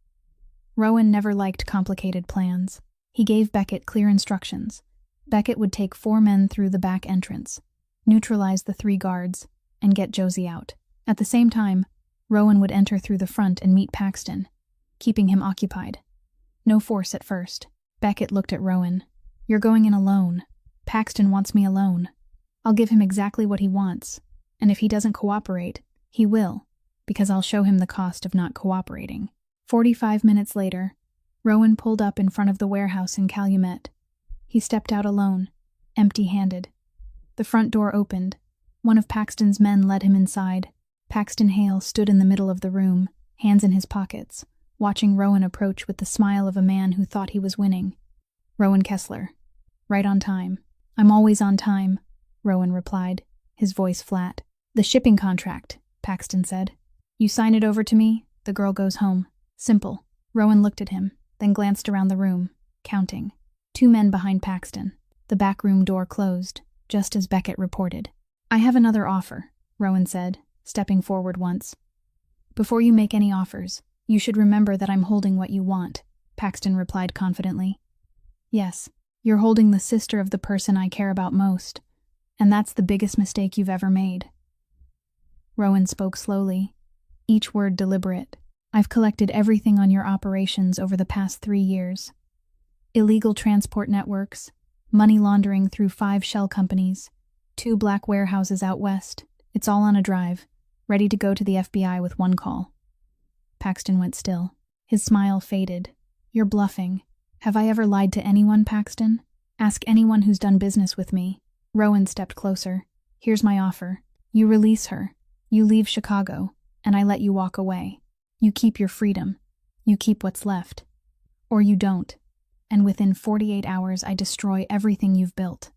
Rowan never liked complicated plans. He gave Beckett clear instructions. Beckett would take 4 men through the back entrance, neutralize the 3 guards, and get Josie out. At the same time, Rowan would enter through the front and meet Paxton, keeping him occupied. No force at first. Beckett looked at Rowan. "You're going in alone. Paxton wants me alone. I'll give him exactly what he wants, and if he doesn't cooperate, he will, because I'll show him the cost of not cooperating." 45 minutes later, Rowan pulled up in front of the warehouse in Calumet. He stepped out alone, empty-handed. The front door opened. One of Paxton's men led him inside. Paxton Hale stood in the middle of the room, hands in his pockets, watching Rowan approach with the smile of a man who thought he was winning. "Rowan Kessler. Right on time." "I'm always on time," Rowan replied, his voice flat. "The shipping contract," Paxton said. "You sign it over to me, the girl goes home. Simple." Rowan looked at him, then glanced around the room, counting. 2 men behind Paxton. The back room door closed, just as Beckett reported. "I have another offer," Rowan said, stepping forward once. "Before you make any offers, you should remember that I'm holding what you want," Paxton replied confidently. "Yes, you're holding the sister of the person I care about most, and that's the biggest mistake you've ever made." Rowan spoke slowly, each word deliberate. "I've collected everything on your operations over the past 3 years. Illegal transport networks, money laundering through 5 shell companies, 2 black warehouses out west. It's all on a drive, ready to go to the FBI with 1 call." Paxton went still. His smile faded. "You're bluffing. Have I ever lied to anyone, Paxton? Ask anyone who's done business with me." Rowan stepped closer. "Here's my offer. You release her. You leave Chicago, and I let you walk away. You keep your freedom. You keep what's left. Or you don't. And within 48 hours I destroy everything you've built.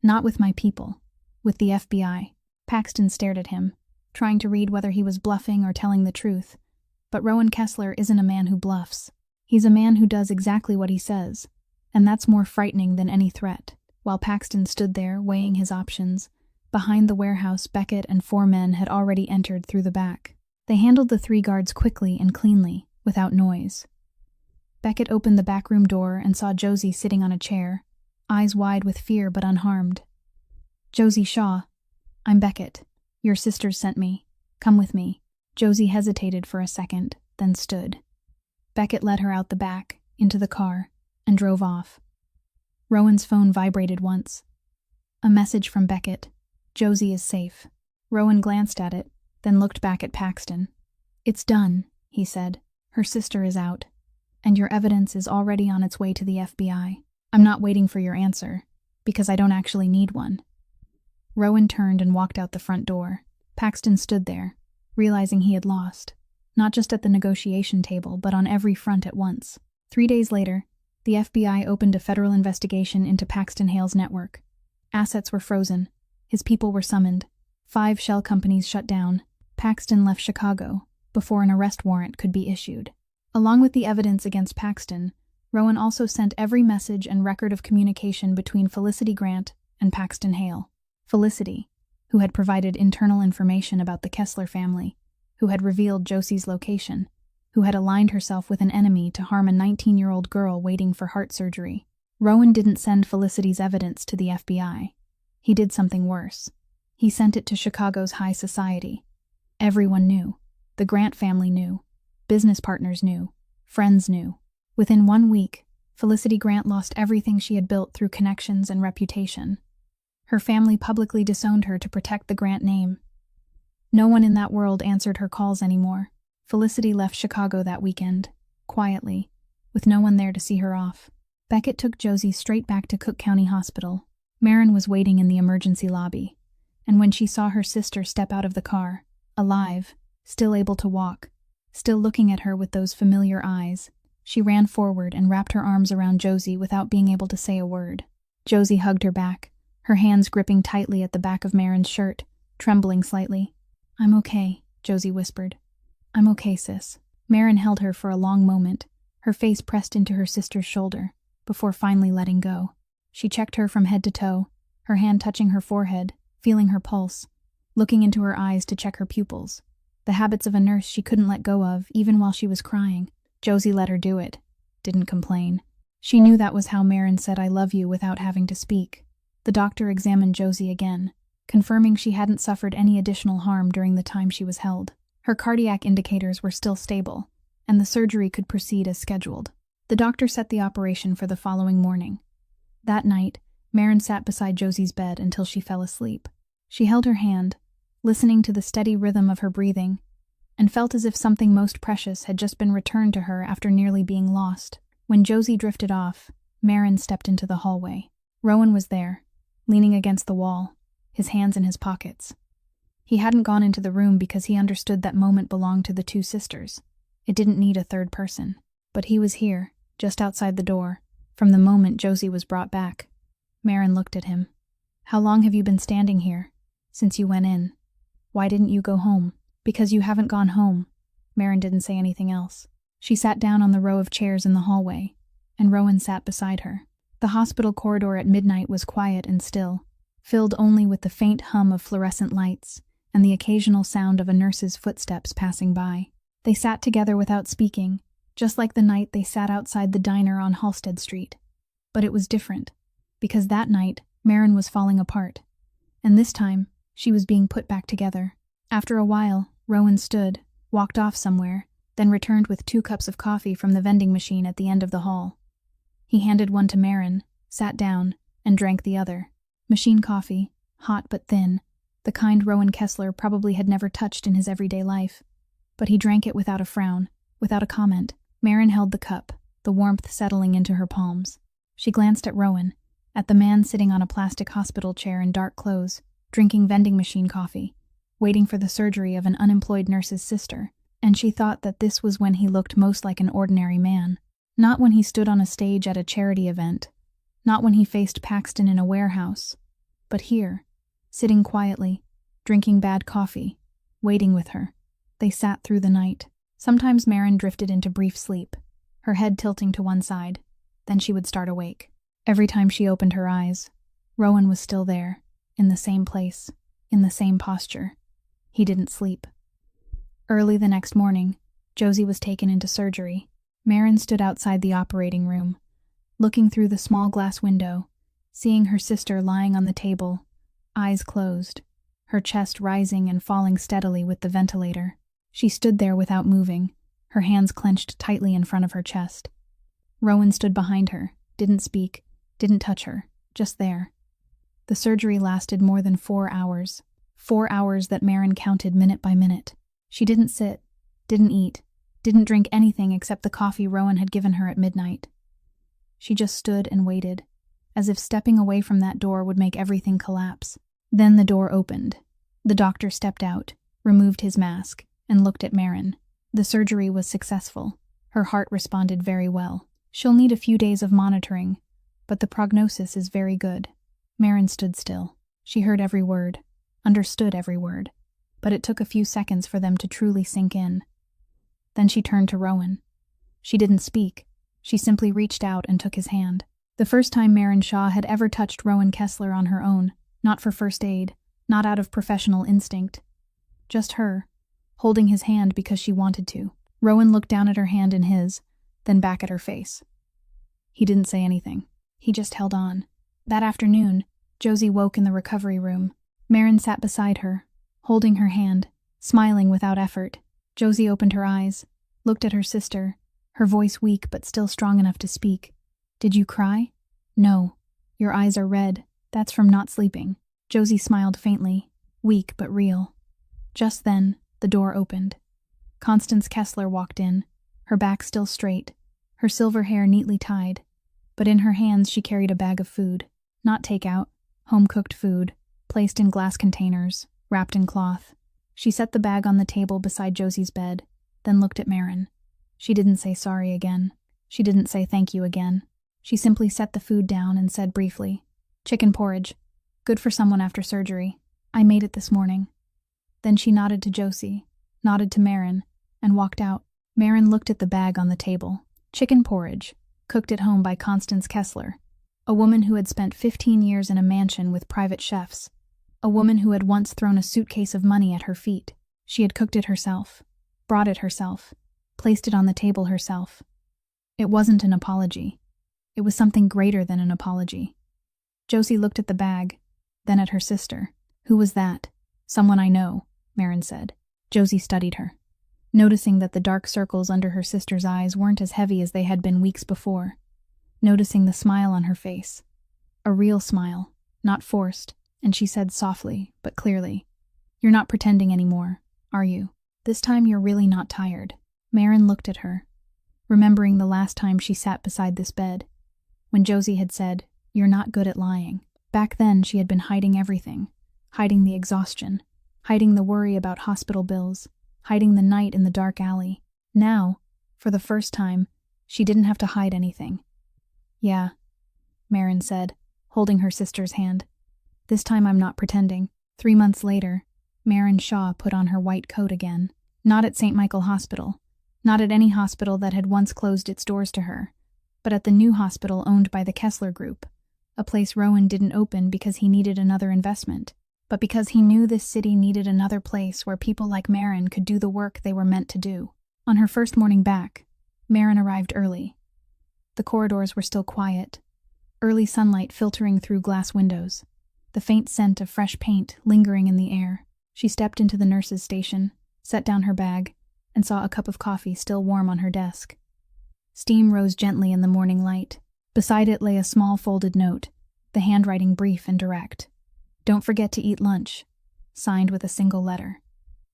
Not with my people. With the FBI." Paxton stared at him, trying to read whether he was bluffing or telling the truth. But Rowan Kessler isn't a man who bluffs. He's a man who does exactly what he says, and that's more frightening than any threat. While Paxton stood there, weighing his options, behind the warehouse Beckett and 4 men had already entered through the back. They handled the 3 guards quickly and cleanly, without noise. Beckett opened the back room door and saw Josie sitting on a chair, eyes wide with fear but unharmed. "Josie Shaw. I'm Beckett. Your sisters sent me. Come with me." Josie hesitated for a second, then stood. Beckett led her out the back, into the car, and drove off. Rowan's phone vibrated once. A message from Beckett. "Josie is safe." Rowan glanced at it, then looked back at Paxton. "It's done," he said. "Her sister is out, and your evidence is already on its way to the FBI. I'm not waiting for your answer, because I don't actually need one." Rowan turned and walked out the front door. Paxton stood there, realizing he had lost, not just at the negotiation table, but on every front at once. 3 days later, the FBI opened a federal investigation into Paxton Hale's network. Assets were frozen. His people were summoned. 5 shell companies shut down. Paxton left Chicago before an arrest warrant could be issued. Along with the evidence against Paxton, Rowan also sent every message and record of communication between Felicity Grant and Paxton Hale. Felicity, who had provided internal information about the Kessler family, who had revealed Josie's location, who had aligned herself with an enemy to harm a 19-year-old girl waiting for heart surgery. Rowan didn't send Felicity's evidence to the FBI. He did something worse. He sent it to Chicago's high society. Everyone knew. The Grant family knew. Business partners knew. Friends knew. Within 1 week, Felicity Grant lost everything she had built through connections and reputation. Her family publicly disowned her to protect the Grant name. No one in that world answered her calls anymore. Felicity left Chicago that weekend, quietly, with no one there to see her off. Beckett took Josie straight back to Cook County Hospital. Marin was waiting in the emergency lobby, and when she saw her sister step out of the car, alive, still able to walk, still looking at her with those familiar eyes, she ran forward and wrapped her arms around Josie without being able to say a word. Josie hugged her back, her hands gripping tightly at the back of Marin's shirt, trembling slightly. "I'm okay," Josie whispered. "I'm okay, sis." Marin held her for a long moment, her face pressed into her sister's shoulder, before finally letting go. She checked her from head to toe, her hand touching her forehead, feeling her pulse, looking into her eyes to check her pupils. The habits of a nurse she couldn't let go of, even while she was crying. Josie let her do it, didn't complain. She knew that was how Marin said "I love you" without having to speak. The doctor examined Josie again, confirming she hadn't suffered any additional harm during the time she was held. Her cardiac indicators were still stable, and the surgery could proceed as scheduled. The doctor set the operation for the following morning. That night, Marin sat beside Josie's bed until she fell asleep. She held her hand, listening to the steady rhythm of her breathing, and felt as if something most precious had just been returned to her after nearly being lost. When Josie drifted off, Marin stepped into the hallway. Rowan was there, leaning against the wall, his hands in his pockets. He hadn't gone into the room because he understood that moment belonged to the two sisters. It didn't need a third person. But he was here, just outside the door, from the moment Josie was brought back. Marin looked at him. "How long have you been standing here? Since you went in. Why didn't you go home?" "Because you haven't gone home." Marin didn't say anything else. She sat down on the row of chairs in the hallway, and Rowan sat beside her. The hospital corridor at midnight was quiet and still, filled only with the faint hum of fluorescent lights and the occasional sound of a nurse's footsteps passing by. They sat together without speaking, just like the night they sat outside the diner on Halsted Street. But it was different, because that night Marin was falling apart, and this time she was being put back together. After a while, Rowan stood, walked off somewhere, then returned with 2 cups of coffee from the vending machine at the end of the hall. He handed one to Marin, sat down, and drank the other. Machine coffee, hot but thin, the kind Rowan Kessler probably had never touched in his everyday life. But he drank it without a frown, without a comment. Marin held the cup, the warmth settling into her palms. She glanced at Rowan, at the man sitting on a plastic hospital chair in dark clothes, drinking vending machine coffee, waiting for the surgery of an unemployed nurse's sister, and she thought that this was when he looked most like an ordinary man. Not when he stood on a stage at a charity event, not when he faced Paxton in a warehouse, but here, sitting quietly, drinking bad coffee, waiting with her. They sat through the night. Sometimes Marin drifted into brief sleep, her head tilting to one side, then she would start awake. Every time she opened her eyes, Rowan was still there, in the same place, in the same posture. He didn't sleep. Early the next morning, Josie was taken into surgery. Marin stood outside the operating room, looking through the small glass window, seeing her sister lying on the table, eyes closed, her chest rising and falling steadily with the ventilator. She stood there without moving, her hands clenched tightly in front of her chest. Rowan stood behind her, didn't speak, didn't touch her, just there. The surgery lasted more than 4 hours. 4 hours that Marin counted minute by minute. She didn't sit, didn't eat, didn't drink anything except the coffee Rowan had given her at midnight. She just stood and waited, as if stepping away from that door would make everything collapse. Then the door opened. The doctor stepped out, removed his mask, and looked at Marin. The surgery was successful. Her heart responded very well. She'll need a few days of monitoring, but the prognosis is very good. Marin stood still. She heard every word, understood every word, but it took a few seconds for them to truly sink in. Then she turned to Rowan. She didn't speak. She simply reached out and took his hand. The first time Marin Shaw had ever touched Rowan Kessler on her own, not for first aid, not out of professional instinct. Just her, holding his hand because she wanted to. Rowan looked down at her hand in his, then back at her face. He didn't say anything. He just held on. That afternoon, Josie woke in the recovery room. Marin sat beside her, holding her hand, smiling without effort. Josie opened her eyes, looked at her sister, her voice weak but still strong enough to speak. "Did you cry?" "No. Your eyes are red. That's from not sleeping." Josie smiled faintly, weak but real. Just then, the door opened. Constance Kessler walked in, her back still straight, her silver hair neatly tied, But in her hands she carried a bag of food. Not takeout, home-cooked food, placed in glass containers, wrapped in cloth. She set the bag on the table beside Josie's bed, then looked at Marin. She didn't say sorry again. She didn't say thank you again. She simply set the food down and said briefly, "Chicken porridge. Good for someone after surgery. I made it this morning." Then she nodded to Josie, nodded to Marin, and walked out. Marin looked at the bag on the table. Chicken porridge, cooked at home by Constance Kessler, a woman who had spent 15 years in a mansion with private chefs, a woman who had once thrown a suitcase of money at her feet. She had cooked it herself, brought it herself, placed it on the table herself. It wasn't an apology. It was something greater than an apology. Josie looked at the bag, then at her sister. "Who was that?" "Someone I know," Marin said. Josie studied her, noticing that the dark circles under her sister's eyes weren't as heavy as they had been weeks before, noticing the smile on her face. A real smile, not forced, and she said softly, but clearly, "You're not pretending anymore, are you? This time you're really not tired." Marin looked at her, remembering the last time she sat beside this bed, when Josie had said, "You're not good at lying." Back then she had been hiding everything, hiding the exhaustion, hiding the worry about hospital bills, hiding the night in the dark alley. Now, for the first time, she didn't have to hide anything. "Yeah," Marin said, holding her sister's hand. "This time I'm not pretending." 3 months later, Marin Shaw put on her white coat again. Not at St. Michael Hospital, not at any hospital that had once closed its doors to her, but at the new hospital owned by the Kessler Group, a place Rowan didn't open because he needed another investment, but because he knew this city needed another place where people like Marin could do the work they were meant to do. On her first morning back, Marin arrived early. The corridors were still quiet, early sunlight filtering through glass windows, the faint scent of fresh paint lingering in the air. She stepped into the nurse's station, set down her bag, and saw a cup of coffee still warm on her desk. Steam rose gently in the morning light. Beside it lay a small folded note, the handwriting brief and direct. "Don't forget to eat lunch," signed with a single letter.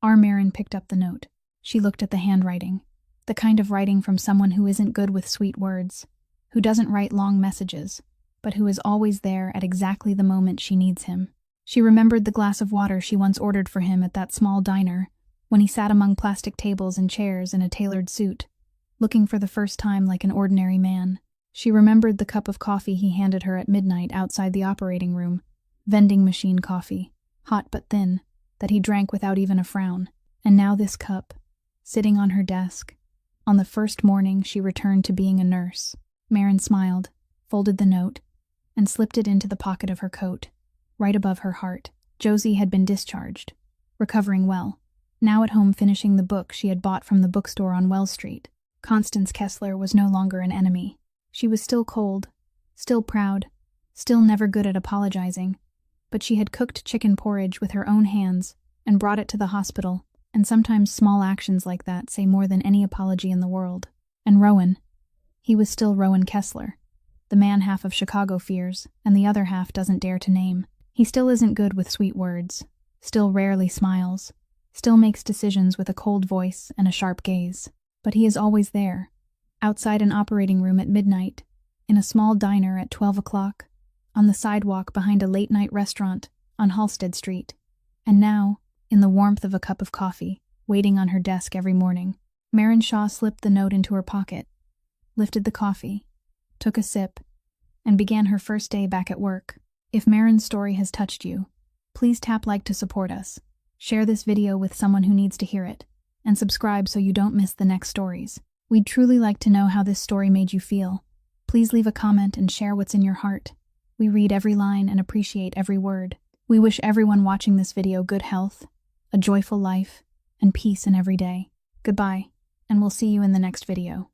Marin picked up the note. She looked at the handwriting, the kind of writing from someone who isn't good with sweet words, who doesn't write long messages, but who is always there at exactly the moment she needs him. She remembered the glass of water she once ordered for him at that small diner, when he sat among plastic tables and chairs in a tailored suit, looking for the first time like an ordinary man. She remembered the cup of coffee he handed her at midnight outside the operating room, vending machine coffee, hot but thin, that he drank without even a frown. And now this cup, sitting on her desk, on the first morning she returned to being a nurse. Marin smiled, folded the note, and slipped it into the pocket of her coat, right above her heart. Josie had been discharged, recovering well, now at home finishing the book she had bought from the bookstore on Wells Street. Constance Kessler was no longer an enemy. She was still cold, still proud, still never good at apologizing, but she had cooked chicken porridge with her own hands and brought it to the hospital, and sometimes small actions like that say more than any apology in the world. And Rowan, he was still Rowan Kessler, the man half of Chicago fears and the other half doesn't dare to name. He still isn't good with sweet words, still rarely smiles, still makes decisions with a cold voice and a sharp gaze, but he is always there, outside an operating room at midnight, in a small diner at 12 o'clock, on the sidewalk behind a late-night restaurant on Halsted Street, and now, in the warmth of a cup of coffee, waiting on her desk every morning. Marin Shaw slipped the note into her pocket, lifted the coffee, took a sip, and began her first day back at work. If Marin's story has touched you, please tap like to support us, share this video with someone who needs to hear it, and subscribe so you don't miss the next stories. We'd truly like to know how this story made you feel. Please leave a comment and share what's in your heart. We read every line and appreciate every word. We wish everyone watching this video good health, a joyful life, and peace in every day. Goodbye, and we'll see you in the next video.